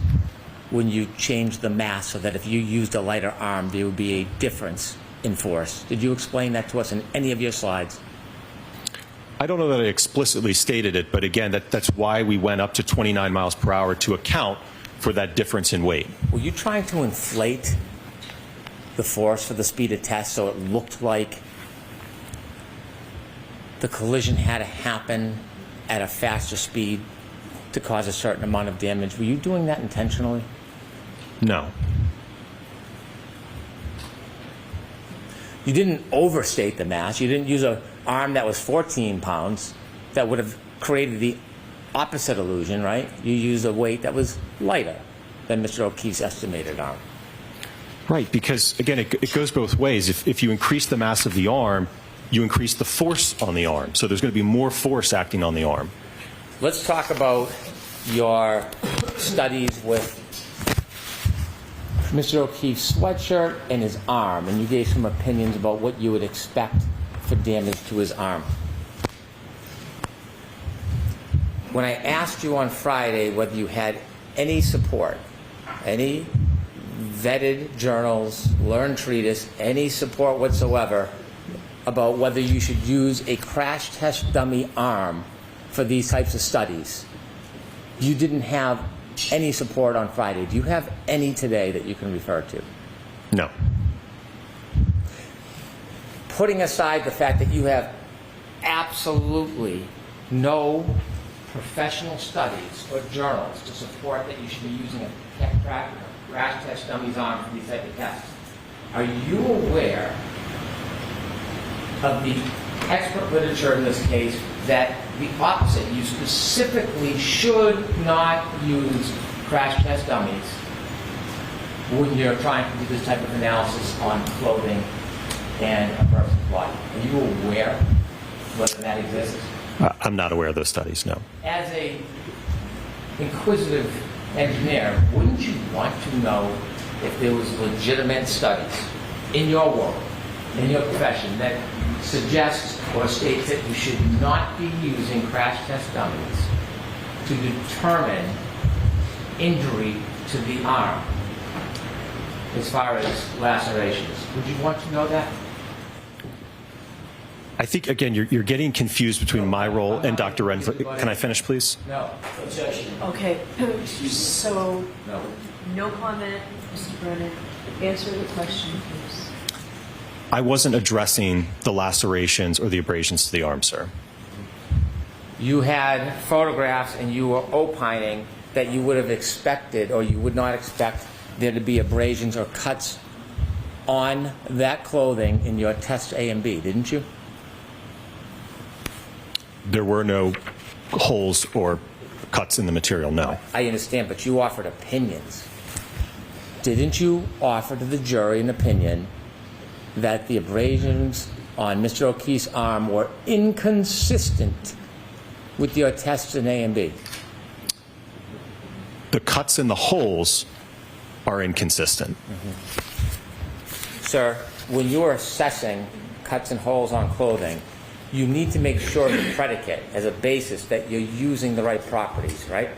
when you change the mass so that if you used a lighter arm, there would be a difference in force? Did you explain that to us in any of your slides? I don't know that I explicitly stated it, but again, that's why we went up to 29 miles per hour to account for that difference in weight. Were you trying to inflate the force for the speed of test so it looked like the collision had to happen at a faster speed to cause a certain amount of damage? Were you doing that intentionally? No. You didn't overstate the mass. You didn't use an arm that was 14 pounds that would have created the opposite illusion, right? You used a weight that was lighter than Mr. O'Keefe's estimated arm. Right, because again, it goes both ways. If you increase the mass of the arm, you increase the force on the arm. So there's going to be more force acting on the arm. Let's talk about your studies with Mr. O'Keefe's sweatshirt and his arm, and you gave some opinions about what you would expect for damage to his arm. When I asked you on Friday whether you had any support, any vetted journals, learned treatise, any support whatsoever about whether you should use a crash test dummy arm for these types of studies, you didn't have any support on Friday. Do you have any today that you can refer to? No. Putting aside the fact that you have absolutely no professional studies or journals to support that you should be using a rash test dummy's arm for these type of tests. Are you aware of the expert literature in this case that the opposite, you specifically should not use crash test dummies when you're trying to do this type of analysis on clothing and a person's body? Are you aware whether that exists? I'm not aware of those studies, no. As a inquisitive engineer, wouldn't you want to know if there was legitimate studies in your world, in your profession, that suggests or states that you should not be using crash test dummies to determine injury to the arm as far as lacerations? Would you want to know that? I think, again, you're getting confused between my role and Dr. Renfro. Can I finish, please? No. Objection. Okay, so No. no comment, Mr. Brennan. Answer the question, please. I wasn't addressing the lacerations or the abrasions to the arm, sir. You had photographs and you were opining that you would have expected or you would not expect there to be abrasions or cuts on that clothing in your test A and B, didn't you? There were no holes or cuts in the material, no. I understand, but you offered opinions. Didn't you offer to the jury an opinion that the abrasions on Mr. O'Keefe's arm were inconsistent with your tests in A and B? The cuts and the holes are inconsistent. Sir, when you're assessing cuts and holes on clothing, you need to make sure the predicate as a basis that you're using the right properties, right?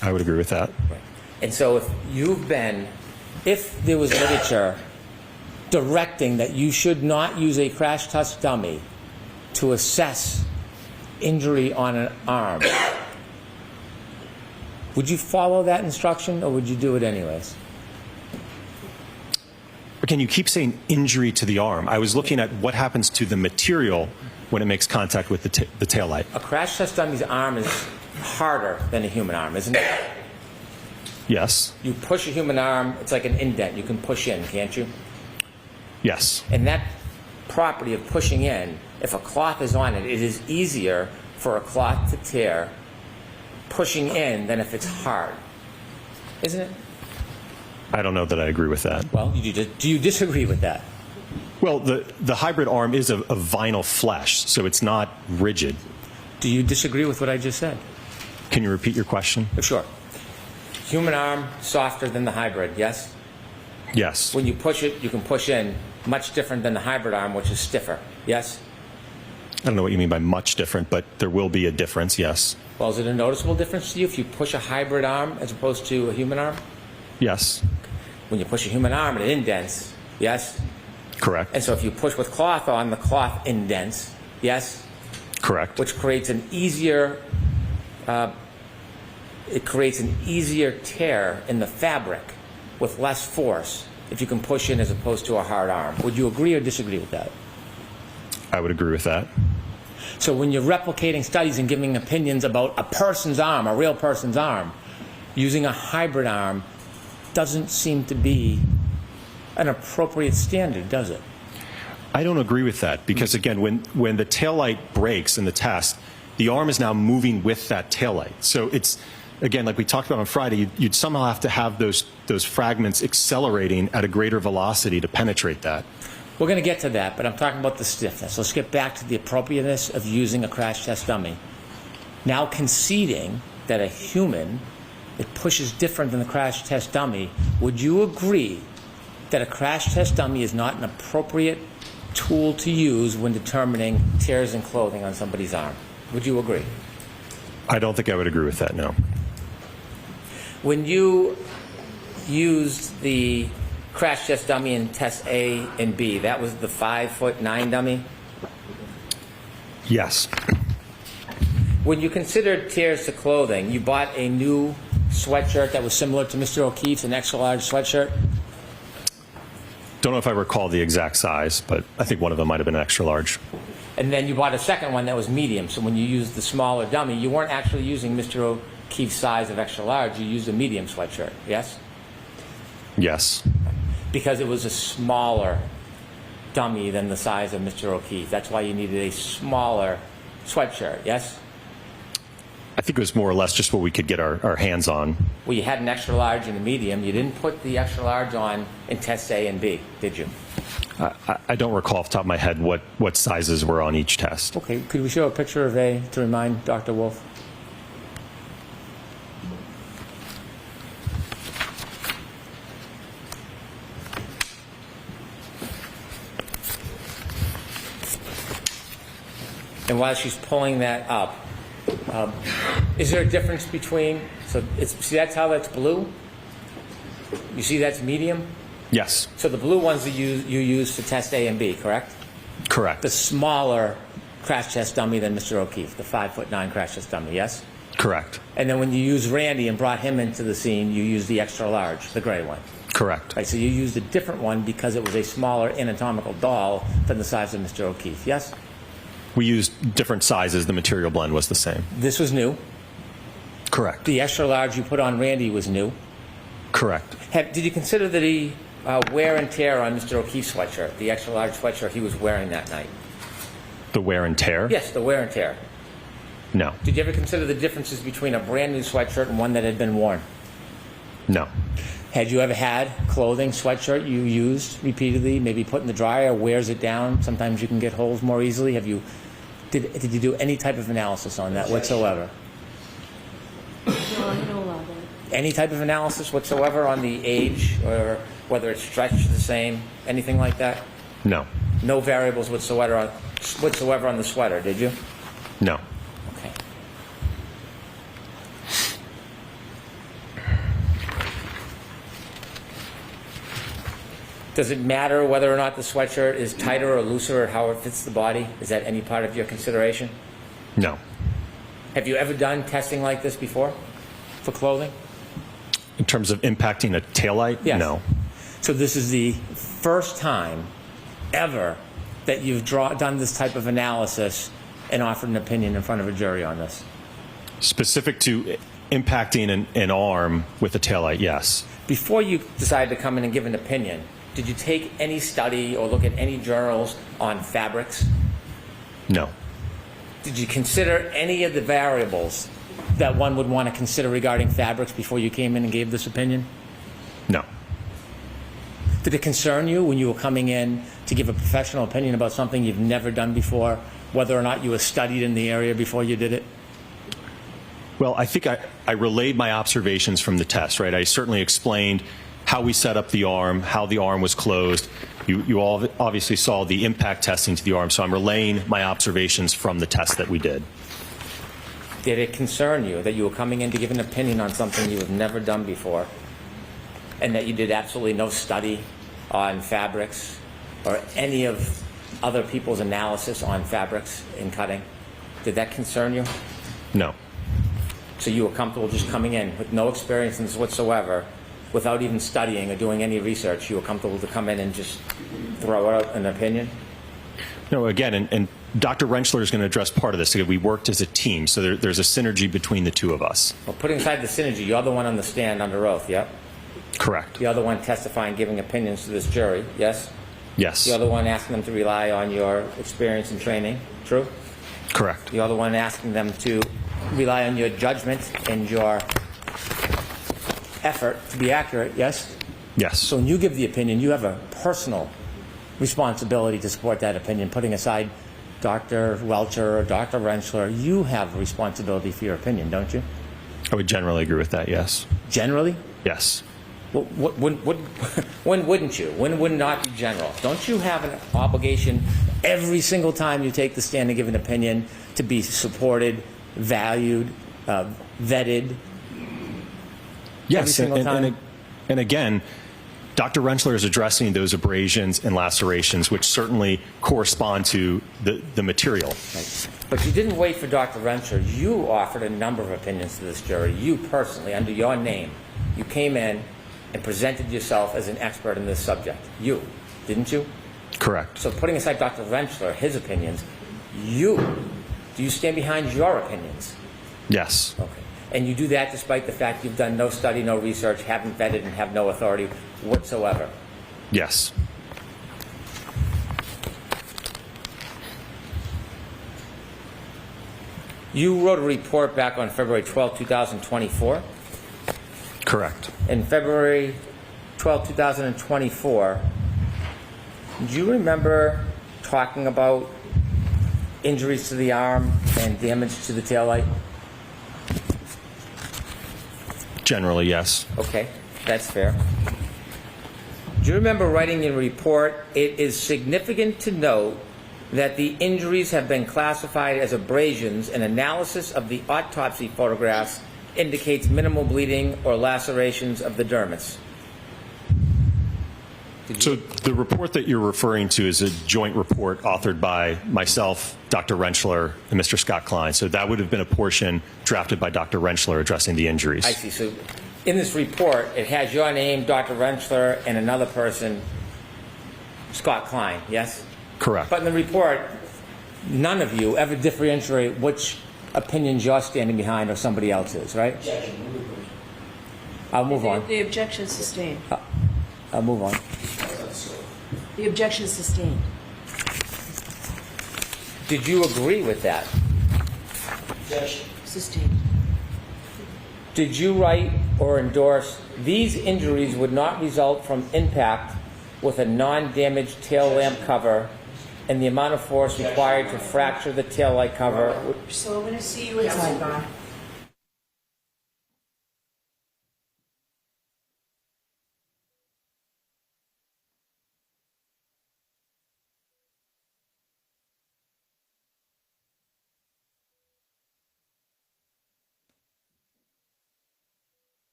I would agree with that. Right. And so if there was literature directing that you should not use a crash test dummy to assess injury on an arm, would you follow that instruction or would you do it anyways? Again, you keep saying injury to the arm. I was looking at what happens to the material when it makes contact with the taillight. A crash test dummy's arm is harder than a human arm, isn't it? Yes. You push a human arm, it's like an indent. You can push in, can't you? Yes. And that property of pushing in, if a cloth is on it, it is easier for a cloth to tear pushing in than if it's hard. Isn't it? I don't know that I agree with that. Well, do you disagree with that? Well, the hybrid arm is a vinyl flesh, so it's not rigid. Do you disagree with what I just said? Can you repeat your question? Sure. Human arm, softer than the hybrid, yes? Yes. When you push it, you can push in, much different than the hybrid arm, which is stiffer, yes? I don't know what you mean by much different, but there will be a difference, yes. Well, is it a noticeable difference to you if you push a hybrid arm as opposed to a human arm? Yes. When you push a human arm, it indents, yes? Correct. And so if you push with cloth on, the cloth indents, yes? Correct. Which creates an easier, tear in the fabric with less force if you can push in as opposed to a hard arm. Would you agree or disagree with that? I would agree with that. So when you're replicating studies and giving opinions about a person's arm, a real person's arm, using a hybrid arm doesn't seem to be an appropriate standard, does it? I don't agree with that because, again, when the taillight breaks in the test, the arm is now moving with that taillight. So it's, again, like we talked about on Friday, you'd somehow have to have those fragments accelerating at a greater velocity to penetrate that. We're going to get to that, but I'm talking about the stiffness. Let's get back to the appropriateness of using a crash test dummy. Now conceding that a human, it pushes different than the crash test dummy, would you agree that a crash test dummy is not an appropriate tool to use when determining tears in clothing on somebody's arm? Would you agree? I don't think I would agree with that, no. When you used the crash test dummy in test A and B, that was the 5'9" dummy? Yes. When you considered tears to clothing, you bought a new sweatshirt that was similar to Mr. O'Keefe's, an extra large sweatshirt? Don't know if I recall the exact size, but I think one of them might have been extra large. And then you bought a second one that was medium. So when you used the smaller dummy, you weren't actually using Mr. O'Keefe's size of extra large. You used a medium sweatshirt, yes? Yes. Because it was a smaller dummy than the size of Mr. O'Keefe. That's why you needed a smaller sweatshirt, yes? I think it was more or less just what we could get our hands on. Well, you had an extra large and a medium. You didn't put the extra large on in tests A and B, did you? I don't recall off the top of my head what sizes were on each test. Okay, could we show a picture of A to remind Dr. Wolfe? And while she's pulling that up, is there a difference between, see that's how that's blue? You see that's medium? Yes. So the blue ones that you use for test A and B, correct? Correct. The smaller crash test dummy than Mr. O'Keefe, the 5'9" crash test dummy, yes? Correct. And then when you used Randy and brought him into the scene, you used the extra large, the gray one. Correct. Right, so you used a different one because it was a smaller anatomical doll than the size of Mr. O'Keefe, yes? We used different sizes. The material blend was the same. This was new. Correct. The extra large you put on Randy was new. Correct. Did you consider the wear and tear on Mr. O'Keefe's sweatshirt, the extra large sweatshirt he was wearing that night? The wear and tear? Yes, the wear and tear. No. Did you ever consider the differences between a brand new sweatshirt and one that had been worn? No. Had you ever had clothing, sweatshirt you used repeatedly, maybe put in the dryer, wears it down? Sometimes you can get holes more easily. Did you do any type of analysis on that whatsoever? No, I don't allow that. Any type of analysis whatsoever on the age or whether it's stretched the same, anything like that? No. No variables whatsoever on the sweater, did you? No. Okay. Does it matter whether or not the sweatshirt is tighter or looser or how it fits the body? Is that any part of your consideration? No. Have you ever done testing like this before for clothing? In terms of impacting a taillight? Yes. No. So this is the first time ever that you've done this type of analysis and offered an opinion in front of a jury on this? Specific to impacting an arm with a taillight, yes. Before you decided to come in and give an opinion, did you take any study or look at any journals on fabrics? No. Did you consider any of the variables that one would want to consider regarding fabrics before you came in and gave this opinion? No. Did it concern you when you were coming in to give a professional opinion about something you've never done before, whether or not you were studied in the area before you did it? Well, I think I relayed my observations from the test, right? I certainly explained how we set up the arm, how the arm was closed. You all obviously saw the impact testing to the arm, so I'm relaying my observations from the test that we did. Did it concern you that you were coming in to give an opinion on something you have never done before and that you did absolutely no study on fabrics or any of other people's analysis on fabrics in cutting? Did that concern you? No. So you were comfortable just coming in with no experience in this whatsoever, without even studying or doing any research, you were comfortable to come in and just throw out an opinion? No, again, and Dr. Rentschler is going to address part of this. We worked as a team, so there's a synergy between the two of us. Well, putting aside the synergy, you're the one on the stand under oath, yep? Correct. You're the one testifying, giving opinions to this jury, yes? Yes. You're the one asking them to rely on your experience and training, true? Correct. You're the one asking them to rely on your judgment and your effort to be accurate, yes? Yes. So when you give the opinion, you have a personal responsibility to support that opinion. Putting aside Dr. Welcher or Dr. Rentschler, you have a responsibility for your opinion, don't you? I would generally agree with that, yes. Generally? Yes. Well, when wouldn't you? When would not be general? Don't you have an obligation every single time you take the stand and give an opinion to be supported, valued, vetted? Yes, every single time? and again, Dr. Rentschler is addressing those abrasions and lacerations, which certainly correspond to the material. Right. But you didn't wait for Dr. Rentschler. You offered a number of opinions to this jury. You personally, under your name, you came in and presented yourself as an expert in this subject. You, didn't you? Correct. So putting aside Dr. Rentschler, his opinions, Do you stand behind your opinions? Yes. Okay. And you do that despite the fact you've done no study, no research, haven't vetted, and have no authority whatsoever? Yes. You wrote a report back on February 12, 2024. Correct. In February 12, 2024, do you remember talking about injuries to the arm and damage to the taillight? Generally, yes. Okay, that's fair. Do you remember writing in a report, it is significant to note that the injuries have been classified as abrasions and analysis of the autopsy photographs indicates minimal bleeding or lacerations of the dermis? So the report that you're referring to is a joint report authored by myself, Dr. Rentschler, and Mr. Scott Klein. So that would have been a portion drafted by Dr. Rentschler addressing the injuries. I see. So in this report, it has your name, Dr. Rentschler, and another person, Scott Klein, yes? Correct. But in the report, none of you ever differentiate which opinions you're standing behind or somebody else's, right? I'll move on. The objection is sustained. I'll move on. The objection is sustained. Did you agree with that? Objection. Sustained. Did you write or endorse these injuries would not result from impact with a non-damaged tail lamp cover and the amount of force required to fracture the tail light cover? So I'm going to see you inside.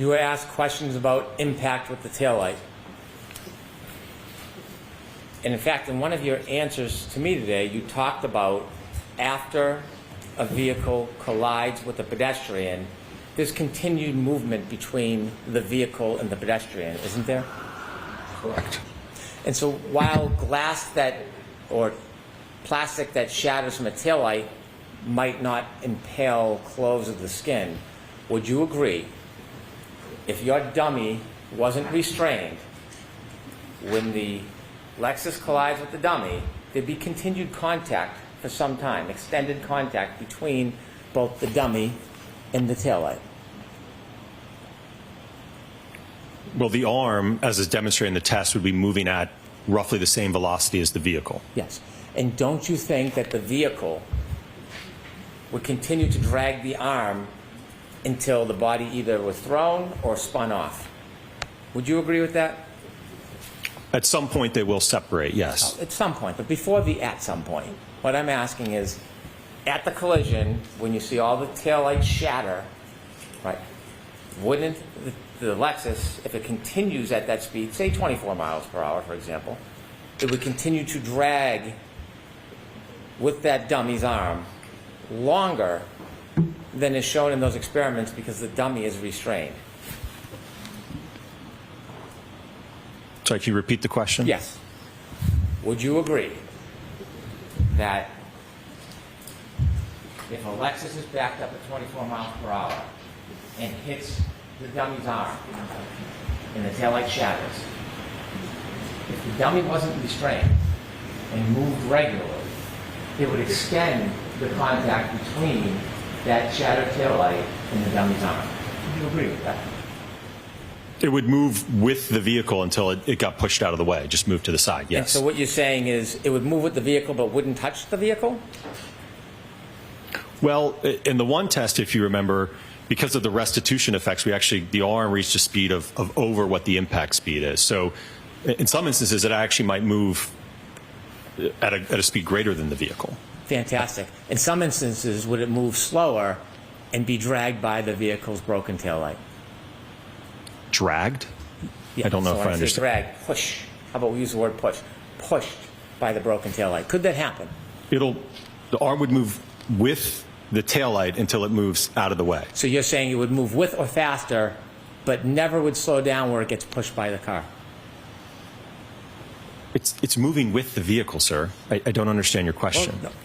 You were asked questions about impact with the taillight. And in fact, in one of your answers to me today, you talked about after a vehicle collides with a pedestrian, there's continued movement between the vehicle and the pedestrian, isn't there? Correct. And so while glass that, or plastic that shatters from a taillight might not impale clothes of the skin, would you agree if your dummy wasn't restrained, when the Lexus collides with the dummy, there'd be continued contact for some time, extended contact between both the dummy and the taillight? Well, the arm, as is demonstrated in the test, would be moving at roughly the same velocity as the vehicle. Yes. And don't you think that the vehicle would continue to drag the arm until the body either was thrown or spun off? Would you agree with that? At some point, they will separate, yes. At some point, but before the at some point. What I'm asking is, at the collision, when you see all the taillights shatter, right, wouldn't the Lexus, if it continues at that speed, say 24 miles per hour, for example, it would continue to drag with that dummy's arm longer than is shown in those experiments because the dummy is restrained? Sorry, can you repeat the question? Yes. Would you agree that if a Lexus is backed up at 24 miles per hour and hits the dummy's arm and the taillight shatters, if the dummy wasn't restrained and moved regularly, it would extend the contact between that shattered taillight and the dummy's arm? Would you agree with that? It would move with the vehicle until it got pushed out of the way, just move to the side, yes. And so what you're saying is it would move with the vehicle but wouldn't touch the vehicle? Well, in the one test, if you remember, because of the restitution effects, the arm reached a speed of over what the impact speed is. So in some instances, it actually might move at a speed greater than the vehicle. Fantastic. In some instances, would it move slower and be dragged by the vehicle's broken taillight? Dragged? Yeah, I don't know so if when I say understand. drag, push. How about we use the word push? Pushed by the broken taillight. Could that happen? The arm would move with the taillight until it moves out of the way. So you're saying it would move with or faster, but never would slow down where it gets pushed by the car? It's moving with the vehicle, sir. I don't understand your question. Well, no.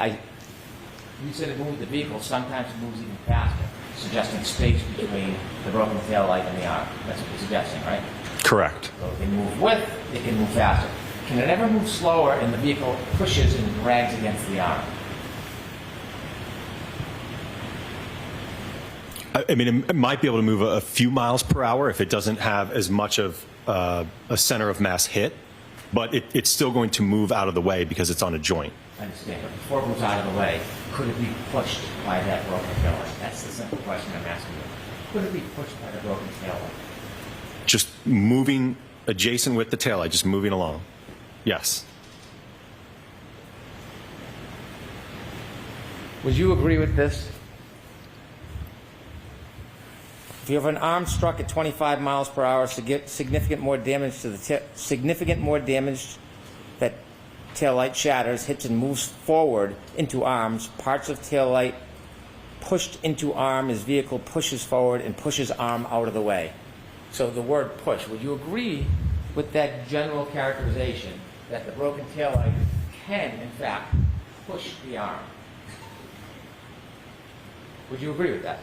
You said it moved with the vehicle. Sometimes it moves even faster, suggesting space between the broken taillight and the arm. That's what you're suggesting, right? Correct. So it can move with, it can move faster. Can it ever move slower and the vehicle pushes and drags against the arm? I mean, it might be able to move a few miles per hour if it doesn't have as much of a center of mass hit, but it's still going to move out of the way because it's on a joint. I understand, but before it moves out of the way, could it be pushed by that broken taillight? That's the simple question I'm asking you. Could it be pushed by the broken taillight? Just moving adjacent with the taillight, just moving along. Yes. Would you agree with this? If you have an arm struck at 25 miles per hour, significant more damage that taillight shatters, hits and moves forward into arms, parts of taillight pushed into arm as vehicle pushes forward and pushes arm out of the way. So the word push, would you agree with that general characterization that the broken taillight can, in fact, push the arm? Would you agree with that?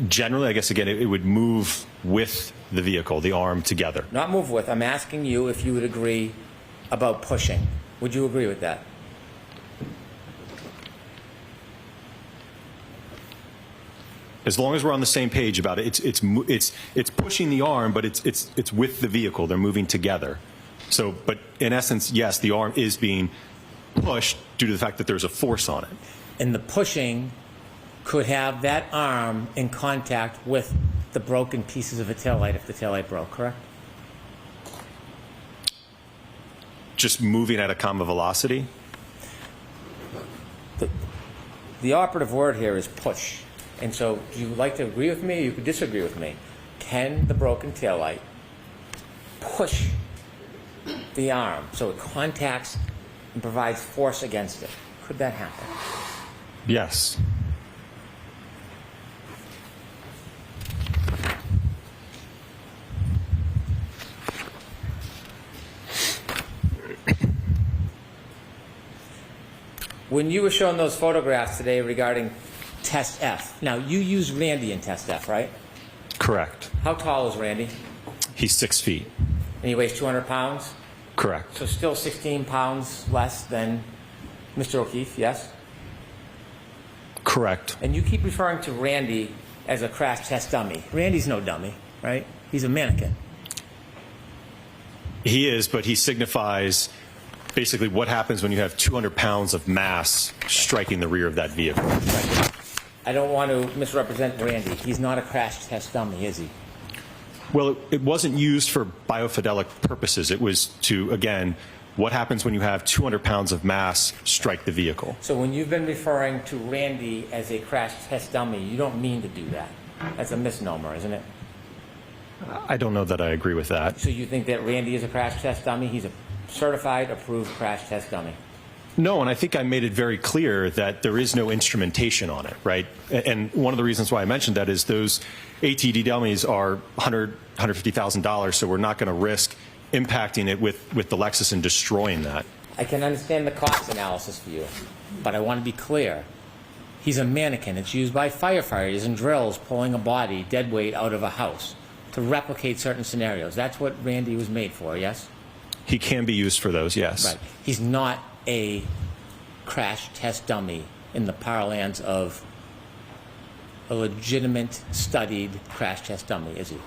Generally, I guess, again, it would move with the vehicle, the arm together. Not move with. I'm asking you if you would agree about pushing. Would you agree with that? As long as we're on the same page about it, it's pushing the arm, but it's with the vehicle. They're moving together. So, but in essence, yes, the arm is being pushed due to the fact that there's a force on it. And the pushing could have that arm in contact with the broken pieces of a taillight if the taillight broke, correct? Just moving at a common velocity? The operative word here is push. And so, do you like to agree with me or you could disagree with me? Can the broken taillight push the arm so it contacts and provides force against it? Could that happen? Yes. When you were showing those photographs today regarding Test F, now you used Randy in Test F, right? Correct. How tall is Randy? He's 6 feet. And he weighs 200 pounds? Correct. So still 16 pounds less than Mr. O'Keefe, yes? Correct. And you keep referring to Randy as a crash test dummy. Randy's no dummy, right? He's a mannequin. He is, but he signifies basically what happens when you have 200 pounds of mass striking the rear of that vehicle. Right. I don't want to misrepresent Randy. He's not a crash test dummy, is he? Well, it wasn't used for biofidelic purposes. It was to, again, what happens when you have 200 pounds of mass strike the vehicle. So when you've been referring to Randy as a crash test dummy, you don't mean to do that. That's a misnomer, isn't it? I don't know that I agree with that. So you think that Randy is a crash test dummy? He's a certified, approved crash test dummy. No, and I think I made it very clear that there is no instrumentation on it, right? And one of the reasons why I mentioned that is those ATD dummies are $150,000, so we're not going to risk impacting it with the Lexus and destroying that. I can understand the cost analysis for you, but I want to be clear. He's a mannequin. It's used by firefighters and drills pulling a body, dead weight, out of a house to replicate certain scenarios. That's what Randy was made for, yes? He can be used for those, yes. Right. He's not a crash test dummy in the parlance of a legitimate, studied crash test dummy, is he?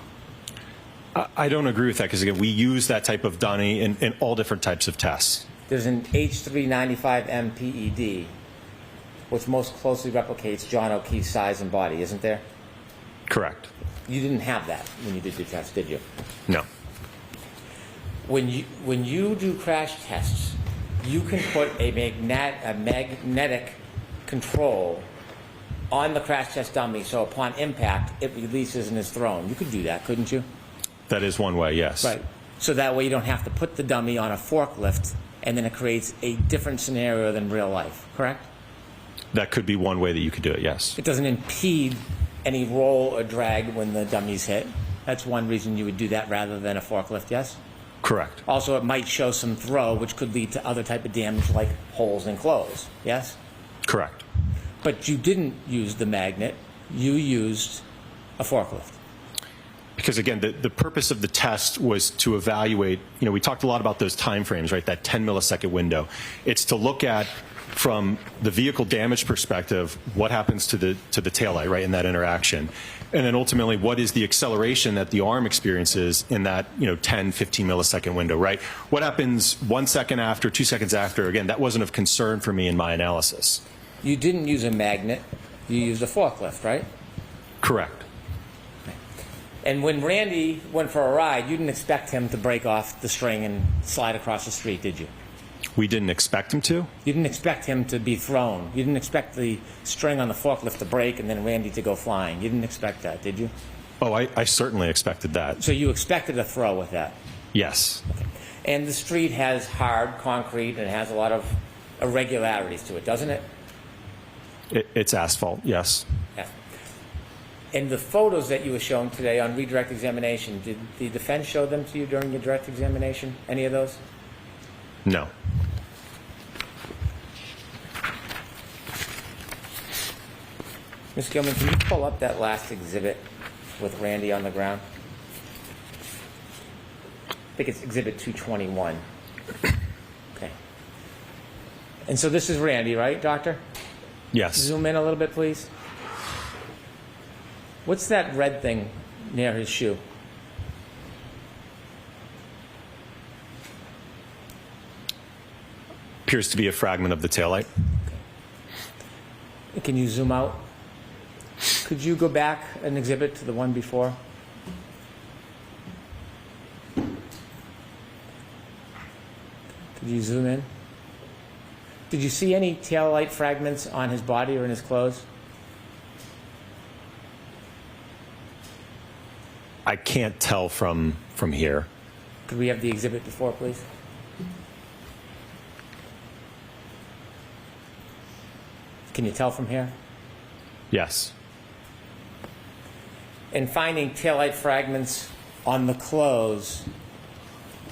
I don't agree with that because, again, we use that type of dummy in all different types of tests. There's an H395M PED, which most closely replicates John O'Keefe's size and body, isn't there? Correct. You didn't have that when you did your test, did you? No. When you do crash tests, you can put a magnetic control on the crash test dummy, so upon impact, it releases and is thrown. You could do that, couldn't you? That is one way, yes. Right. So that way you don't have to put the dummy on a forklift, and then it creates a different scenario than real life, correct? That could be one way that you could do it, yes. It doesn't impede any roll or drag when the dummy's hit. That's one reason you would do that rather than a forklift, yes? Correct. Also, it might show some throw, which could lead to other type of damage like holes in clothes, yes? Correct. But you didn't use the magnet. You used a forklift. Because, again, the purpose of the test was to evaluate, we talked a lot about those time frames, right, that 10 millisecond window. It's to look at, from the vehicle damage perspective, what happens to the taillight, right, in that interaction. And then ultimately, what is the acceleration that the arm experiences in that 10, 15 millisecond window, right? What happens 1 second after, 2 seconds after? Again, that wasn't of concern for me in my analysis. You didn't use a magnet. You used a forklift, right? Correct. And when Randy went for a ride, you didn't expect him to break off the string and slide across the street, did you? We didn't expect him to. You didn't expect him to be thrown. You didn't expect the string on the forklift to break and then Randy to go flying. You didn't expect that, did you? Oh, I certainly expected that. So you expected a throw with that? Yes. Okay. And the street has hard concrete and it has a lot of irregularities to it, doesn't it? It's asphalt, yes. Yeah. And the photos that you were shown today on redirect examination, did the defense show them to you during your direct examination? Any of those? No. Ms. Gilman, can you pull up that last exhibit with Randy on the ground? I think it's exhibit 221. Okay. And so this is Randy, right, doctor? Yes. Zoom in a little bit, please. What's that red thing near his shoe? Appears to be a fragment of the taillight. Can you zoom out? Could you go back an exhibit to the one before? Could you zoom in? Did you see any taillight fragments on his body or in his clothes? I can't tell from here. Could we have the exhibit before, please? Can you tell from here? Yes. In finding taillight fragments on the clothes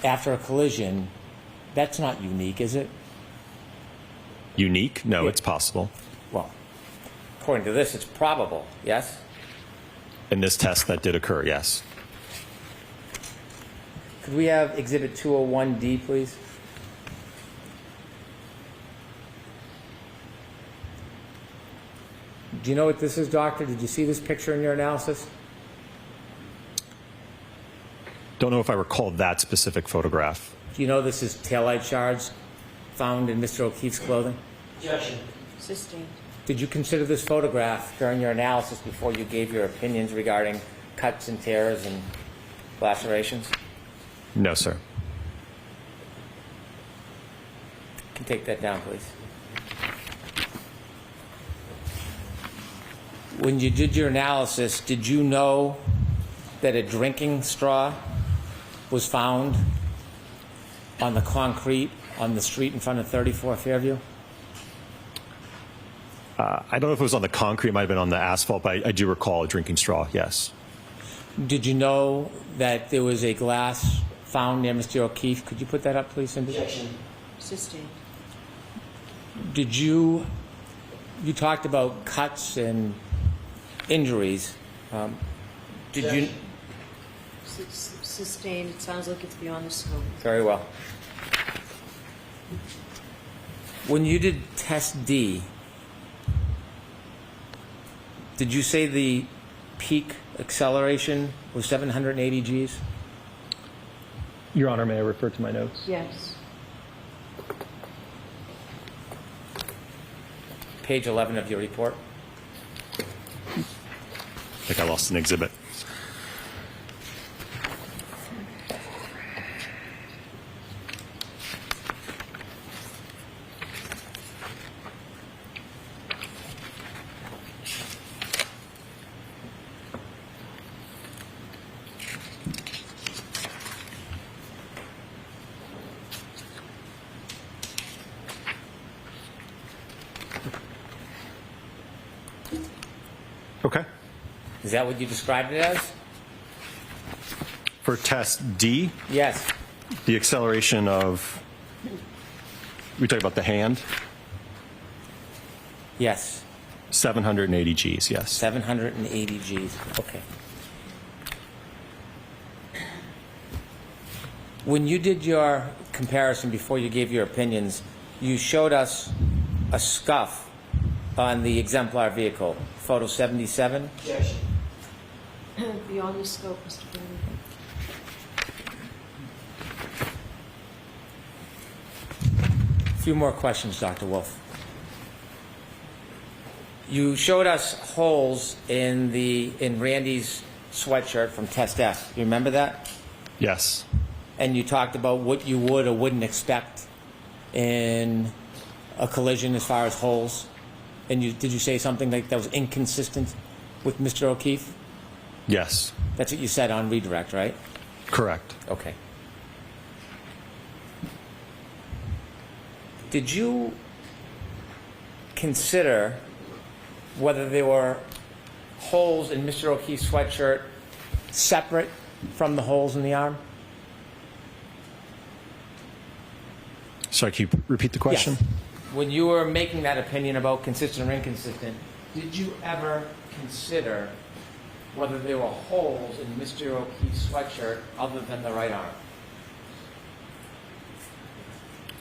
after a collision, that's not unique, is it? Unique? No, Yeah. it's possible. Well, according to this, it's probable, yes? In this test, that did occur, yes. Could we have Exhibit 201D, please? Do you know what this is, Doctor? Did you see this picture in your analysis? Don't know if I recall that specific photograph. Do you know this is taillight shards found in Mr. O'Keefe's clothing? Objection. Sustained. Did you consider this photograph during your analysis before you gave your opinions regarding cuts and tears and lacerations? No, sir. Can you take that down, please? When you did your analysis, did you know that a drinking straw was found on the concrete on the street in front of 34 Fairview? I don't know if it was on the concrete, it might have been on the asphalt, but I do recall a drinking straw, yes. Did you know that there was a glass found near Mr. O'Keefe? Could you put that up, please, Cindy? Objection. Sustained. Did you talked about cuts and injuries. Did you? Objection. Sustained. It sounds like it's beyond the scope. Very well. When you did test D, did you say the peak acceleration was 780 Gs? Your Honor, may I refer to my notes? Yes. Page 11 of your report. I think I lost an exhibit. Okay. Is that what you described it as? For test D, Yes. the acceleration of, we talk about the hand, Yes. 780 Gs, yes. 780 Gs. Okay. When you did your comparison before you gave your opinions, you showed us a scuff on the exemplar vehicle, photo 77. Objection. Beyond the scope, Mr. Brady. A few more questions, Dr. Wolfe. You showed us holes in Randy's sweatshirt from Test F. You remember that? Yes. And you talked about what you would or wouldn't expect in a collision as far as holes. And did you say something like that was inconsistent with Mr. O'Keefe? Yes. That's what you said on redirect, right? Correct. Okay. Did you consider whether there were holes in Mr. O'Keefe's sweatshirt separate from the holes in the arm? Sorry, can you repeat the question? Yes. When you were making that opinion about consistent or inconsistent, did you ever consider whether there were holes in Mr. O'Keefe's sweatshirt other than the right arm?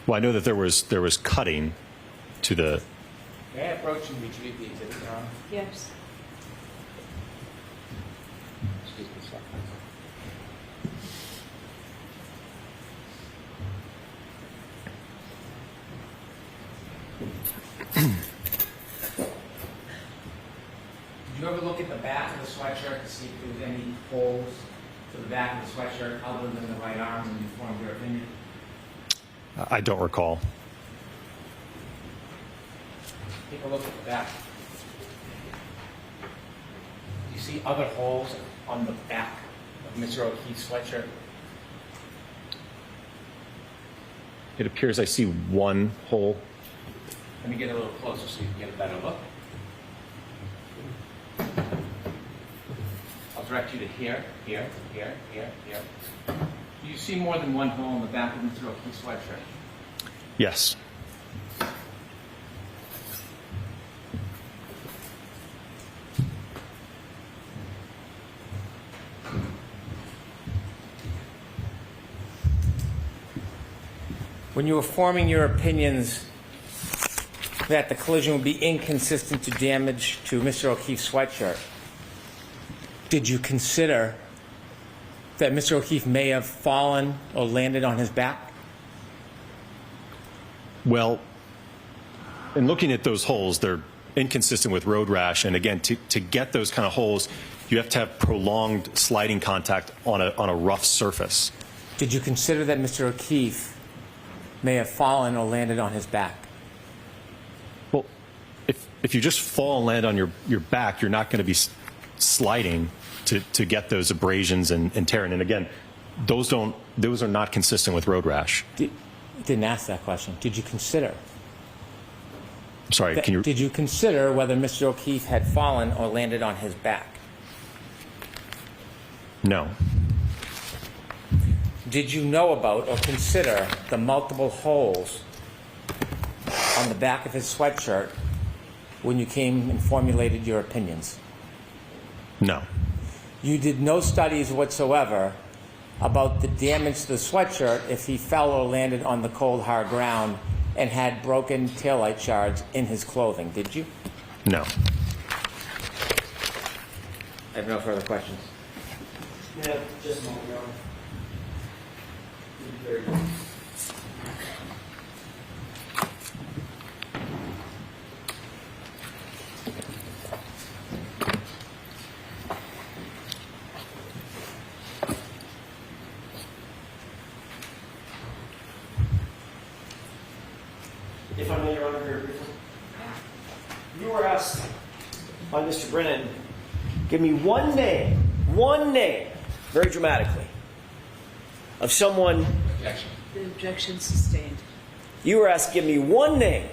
Well, I know that there was cutting to the, May I approach and retrieve the exhibit, Your Honor? Yes. Excuse me, sir. Did you ever look at the back of the sweatshirt to see if there was any holes to the back of the sweatshirt other than the right arm when you formed your opinion? I don't recall. Take a look at the back. Do you see other holes on the back of Mr. O'Keefe's sweatshirt? It appears I see one hole. Let me get a little closer so you can get a better look. I'll direct you to here, here, here, here, here. Do you see more than one hole in the back of Mr. O'Keefe's sweatshirt? Yes. When you were forming your opinions that the collision would be inconsistent to damage to Mr. O'Keefe's sweatshirt, did you consider that Mr. O'Keefe may have fallen or landed on his back? Well, in looking at those holes, they're inconsistent with road rash. And again, to get those kind of holes, you have to have prolonged sliding contact on a rough surface. Did you consider that Mr. O'Keefe may have fallen or landed on his back? Well, if you just fall and land on your back, you're not going to be sliding to get those abrasions and tearing. And again, those are not consistent with road rash. Didn't ask that question. Did you consider? Sorry, can you? Did you consider whether Mr. O'Keefe had fallen or landed on his back? No. Did you know about or consider the multiple holes on the back of his sweatshirt when you came and formulated your opinions? No. You did no studies whatsoever about the damage to the sweatshirt if he fell or landed on the cold, hard ground and had broken taillight shards in his clothing, did you? No. I have no further questions. Yeah, just a moment, Your Honor. Very good. If I may, Your Honor, very briefly. You were asked by Mr. Brennan, give me one name, very dramatically, of someone. Objection. The objection sustained. You were asked, give me one name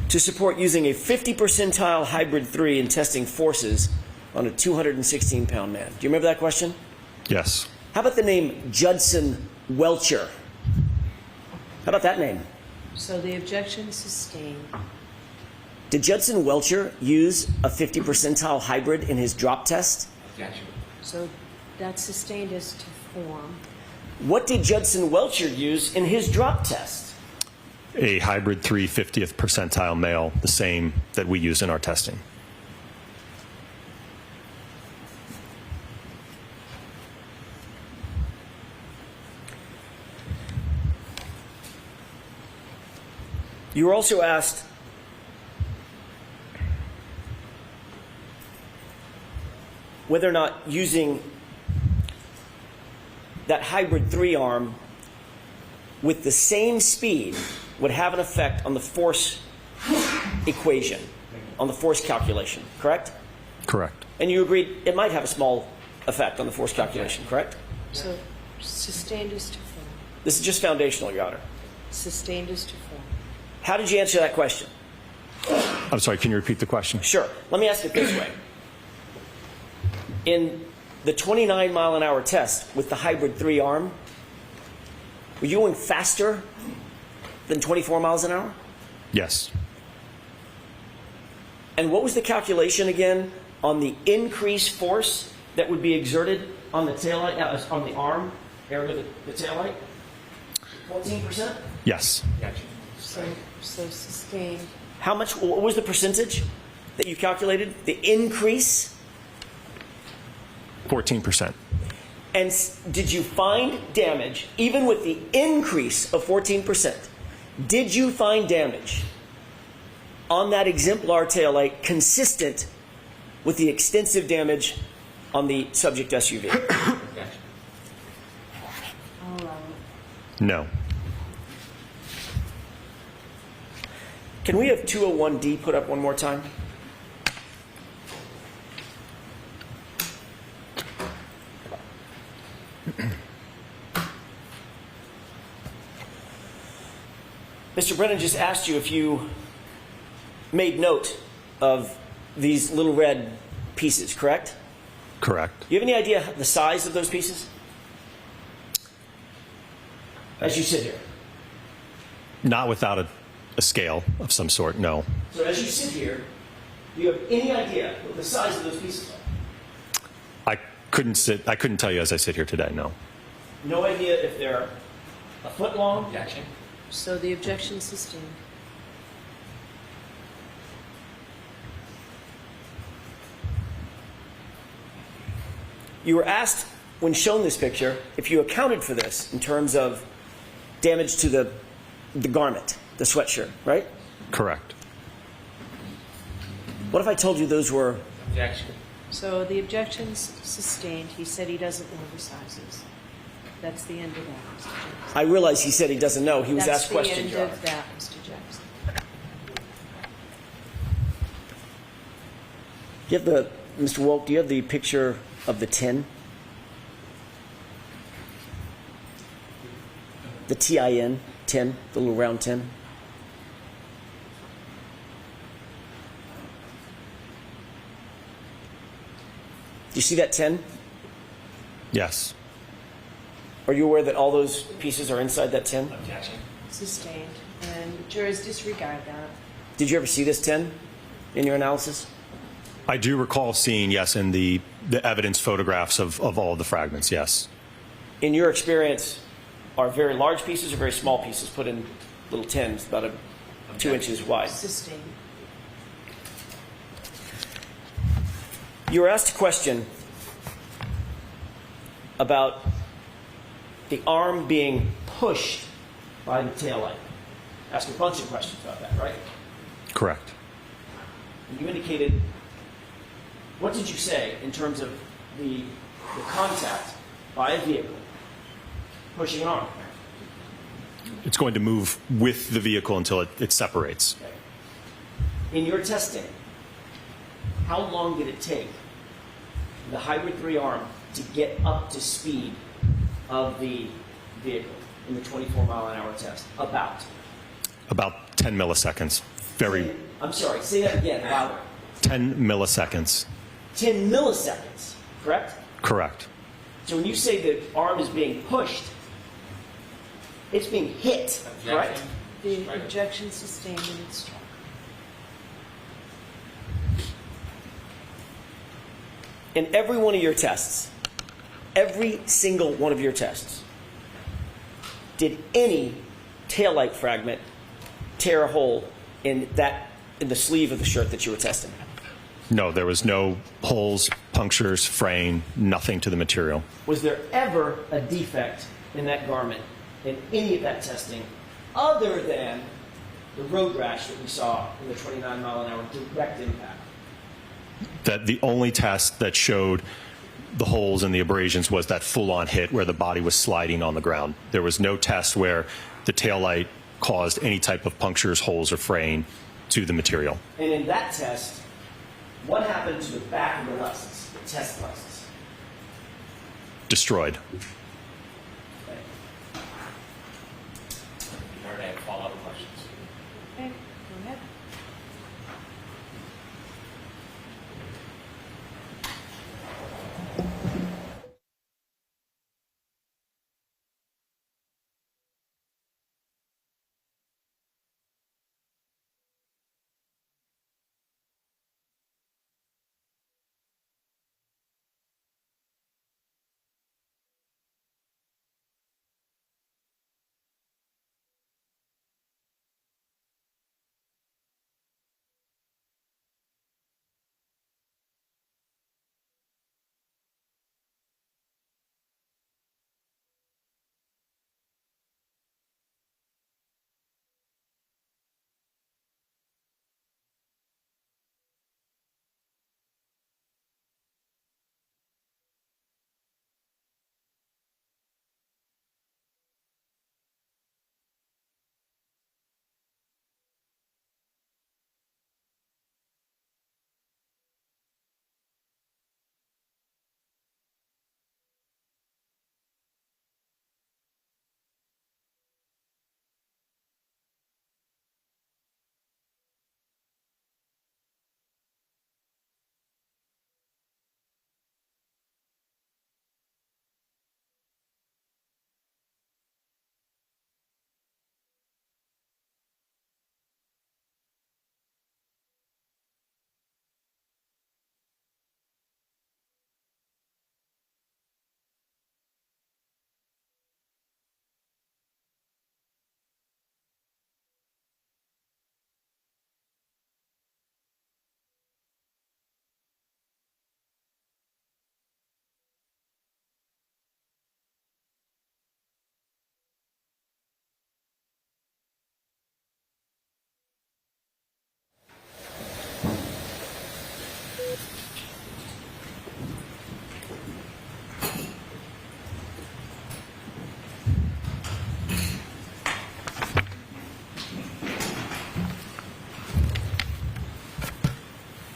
to support using a 50 percentile hybrid 3 in testing forces on a 216-pound man. Do you remember that question? Yes. How about the name Judson Welcher? How about that name? So the objection sustained. Did Judson Welcher use a 50 percentile hybrid in his drop test? Objection. So that's sustained as to form. What did Judson Welcher use in his drop test? A hybrid 3 50th percentile male, the same that we use in our testing. You were also asked whether or not using that hybrid 3 arm with the same speed would have an effect on the force equation, on the force calculation, correct? Correct. And you agreed it might have a small effect on the force calculation, correct? So sustained as to form. This is just foundational, Your Honor. Sustained as to form. How did you answer that question? I'm sorry, can you repeat the question? Sure. Let me ask it this way. In the 29-mile-an-hour test with the hybrid 3 arm, were you going faster than 24 miles an hour? Yes. And what was the calculation again on the increased force that would be exerted on the taillight, on the arm area of the taillight? 14%? Yes. Objection. So sustained. How much? What was the percentage that you calculated? The increase? 14%. And did you find damage, even with the increase of 14%? Did you find damage on that exemplar taillight consistent with the extensive damage on the subject SUV? Objection. I'll allow it. No. Can we have 201D put up one more time? Mr. Brennan just asked you if you made note of these little red pieces, correct? Correct. Do you have any idea the size of those pieces? As you sit here. Not without a scale of some sort, no. So as you sit here, do you have any idea what the size of those pieces are? I couldn't tell you as I sit here today, no. No idea if they're a foot long? Objection. So the objection sustained. You were asked, when shown this picture, if you accounted for this in terms of damage to the garment, the sweatshirt, right? Correct. What if I told you those were... Objection. So the objection's sustained. He said he doesn't know the sizes. That's the end of that, Mr. Jackson. I realize he said he doesn't know. He was That's asked questions, the Your end Honor. of that, Mr. Jackson. Do you have the, Mr. Wolfe, do you have the picture of the tin? The TIN, tin, the little round tin? Do you see that tin? Yes. Are you aware that all those pieces are inside that tin? Objection. Sustained. And jurors disregard that. Did you ever see this tin in your analysis? I do recall seeing, yes, in the evidence photographs of all the fragments, yes. In your experience, are very large pieces or very small pieces put in little tins about 2 inches wide? Sustained. You were asked a question about the arm being pushed by the taillight. Asked a bunch of questions about that, right? Correct. And you indicated, what did you say in terms of the contact by a vehicle pushing an arm? It's going to move with the vehicle until it separates. Okay. In your testing, how long did it take the Hybrid 3 arm to get up to speed of the vehicle in the 24-mile-an-hour test? About 10 milliseconds. I'm sorry, say that again, louder. 10 milliseconds. 10 milliseconds, correct? Correct. So when you say the arm is being pushed, it's being hit, correct? The objection sustained and it's struck. In every one of your tests, every single one of your tests, did any taillight fragment tear a hole in the sleeve of the shirt that you were testing? No, there was no holes, punctures, fraying, nothing to the material. Was there ever a defect in that garment in any of that testing other than the road rash that we saw in the 29-mile-an-hour direct impact? That the only test that showed the holes and the abrasions was that full-on hit where the body was sliding on the ground. There was no test where the taillight caused any type of punctures, holes, or fraying to the material. And in that test, what happened to the back of the license, the test license? Destroyed. Okay. You heard I have follow-up questions. Okay, go ahead.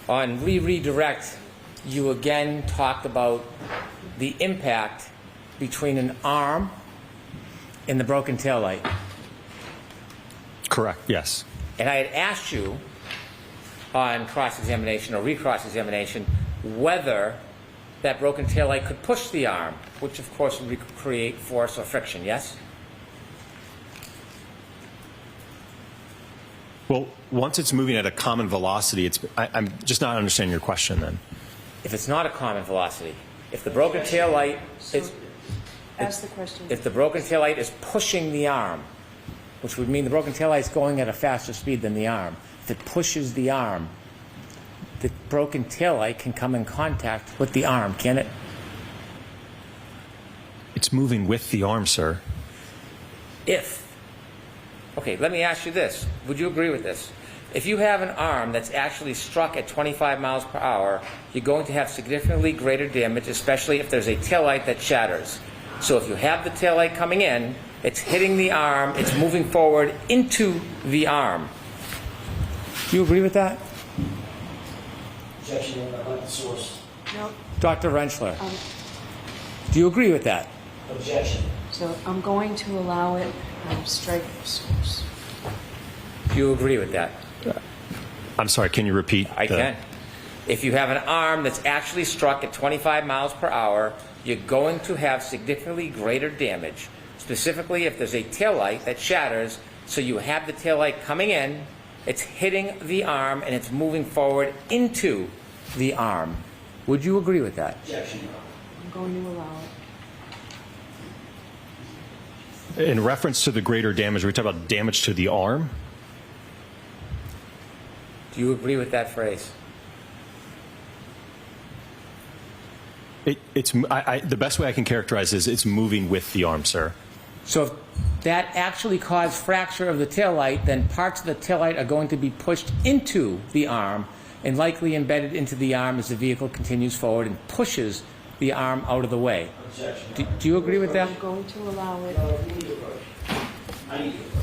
On redirect, you again talked about the impact between an arm and the broken taillight. Correct, yes. And I had asked you on cross-examination or recross-examination whether that broken taillight could push the arm, which of course would create force or friction, yes? Well, once it's moving at a common velocity, I'm just not understanding your question then. If it's not a common velocity, if the broken taillight is... Ask the question. If the broken taillight is pushing the arm, which would mean the broken taillight is going at a faster speed than the arm, if it pushes the arm, the broken taillight can come in contact with the arm, can it? It's moving with the arm, sir. Okay, let me ask you this. Would you agree with this? If you have an arm that's actually struck at 25 miles per hour, you're going to have significantly greater damage, especially if there's a taillight that shatters. So if you have the taillight coming in, it's hitting the arm, it's moving forward into the arm. Do you agree with that? Objection, Your Honor, about the source. No. Dr. Rentschler, do you agree with that? Objection. So I'm going to allow it strike source. Do you agree with that? I'm sorry, can you repeat? I can. If you have an arm that's actually struck at 25 miles per hour, you're going to have significantly greater damage, specifically if there's a taillight that shatters, so you have the taillight coming in, it's hitting the arm, and it's moving forward into the arm. Would you agree with that? Objection, Your Honor. I'm going to allow it. In reference to the greater damage, are we talking about damage to the arm? Do you agree with that phrase? The best way I can characterize it is it's moving with the arm, sir. So if that actually caused fracture of the taillight, then parts of the taillight are going to be pushed into the arm and likely embedded into the arm as the vehicle continues forward and pushes the arm out of the way. Objection. Do you agree with that? I'm going to allow it. No, you need to approach. I need to approach.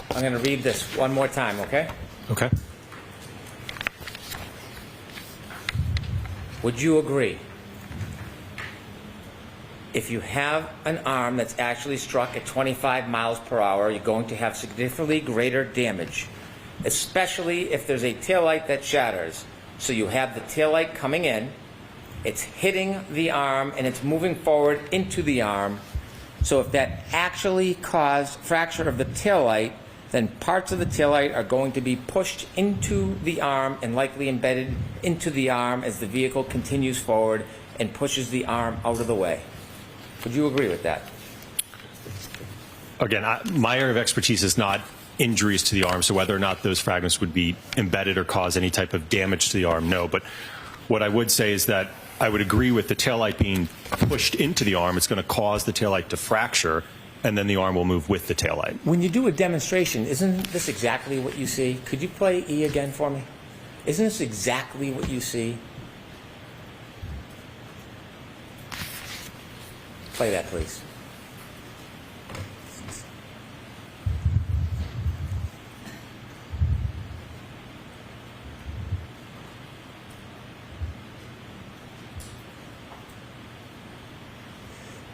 I'm going to read this one more time, okay? Okay. Would you agree? If you have an arm that's actually struck at 25 miles per hour, you're going to have significantly greater damage, especially if there's a taillight that shatters. So you have the taillight coming in, it's hitting the arm, and it's moving forward into the arm. So if that actually caused fracture of the taillight, then parts of the taillight are going to be pushed into the arm and likely embedded into the arm as the vehicle continues forward and pushes the arm out of the way. Would you agree with that? Again, my area of expertise is not injuries to the arm, so whether or not those fragments would be embedded or cause any type of damage to the arm, no. But what I would say is that I would agree with the taillight being pushed into the arm. It's going to cause the taillight to fracture, and then the arm will move with the taillight. When you do a demonstration, isn't this exactly what you see? Could you play E again for me? Isn't this exactly what you see? Play that, please.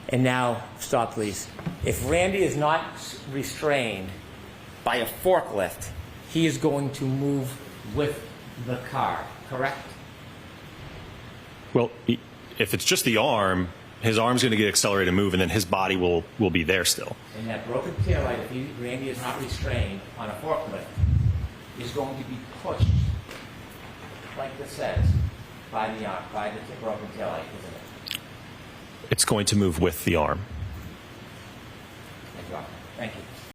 And now, stop, please. If Randy is not restrained by a forklift, he is going to move with the car, correct? Well, if it's just the arm, his arm's going to get accelerated and move, and then his body will be there still. And that broken taillight, if Randy is not restrained on a forklift, is going to be pushed, like this says, by the arm, by the broken taillight, isn't it? It's going to move with the arm. Thank you.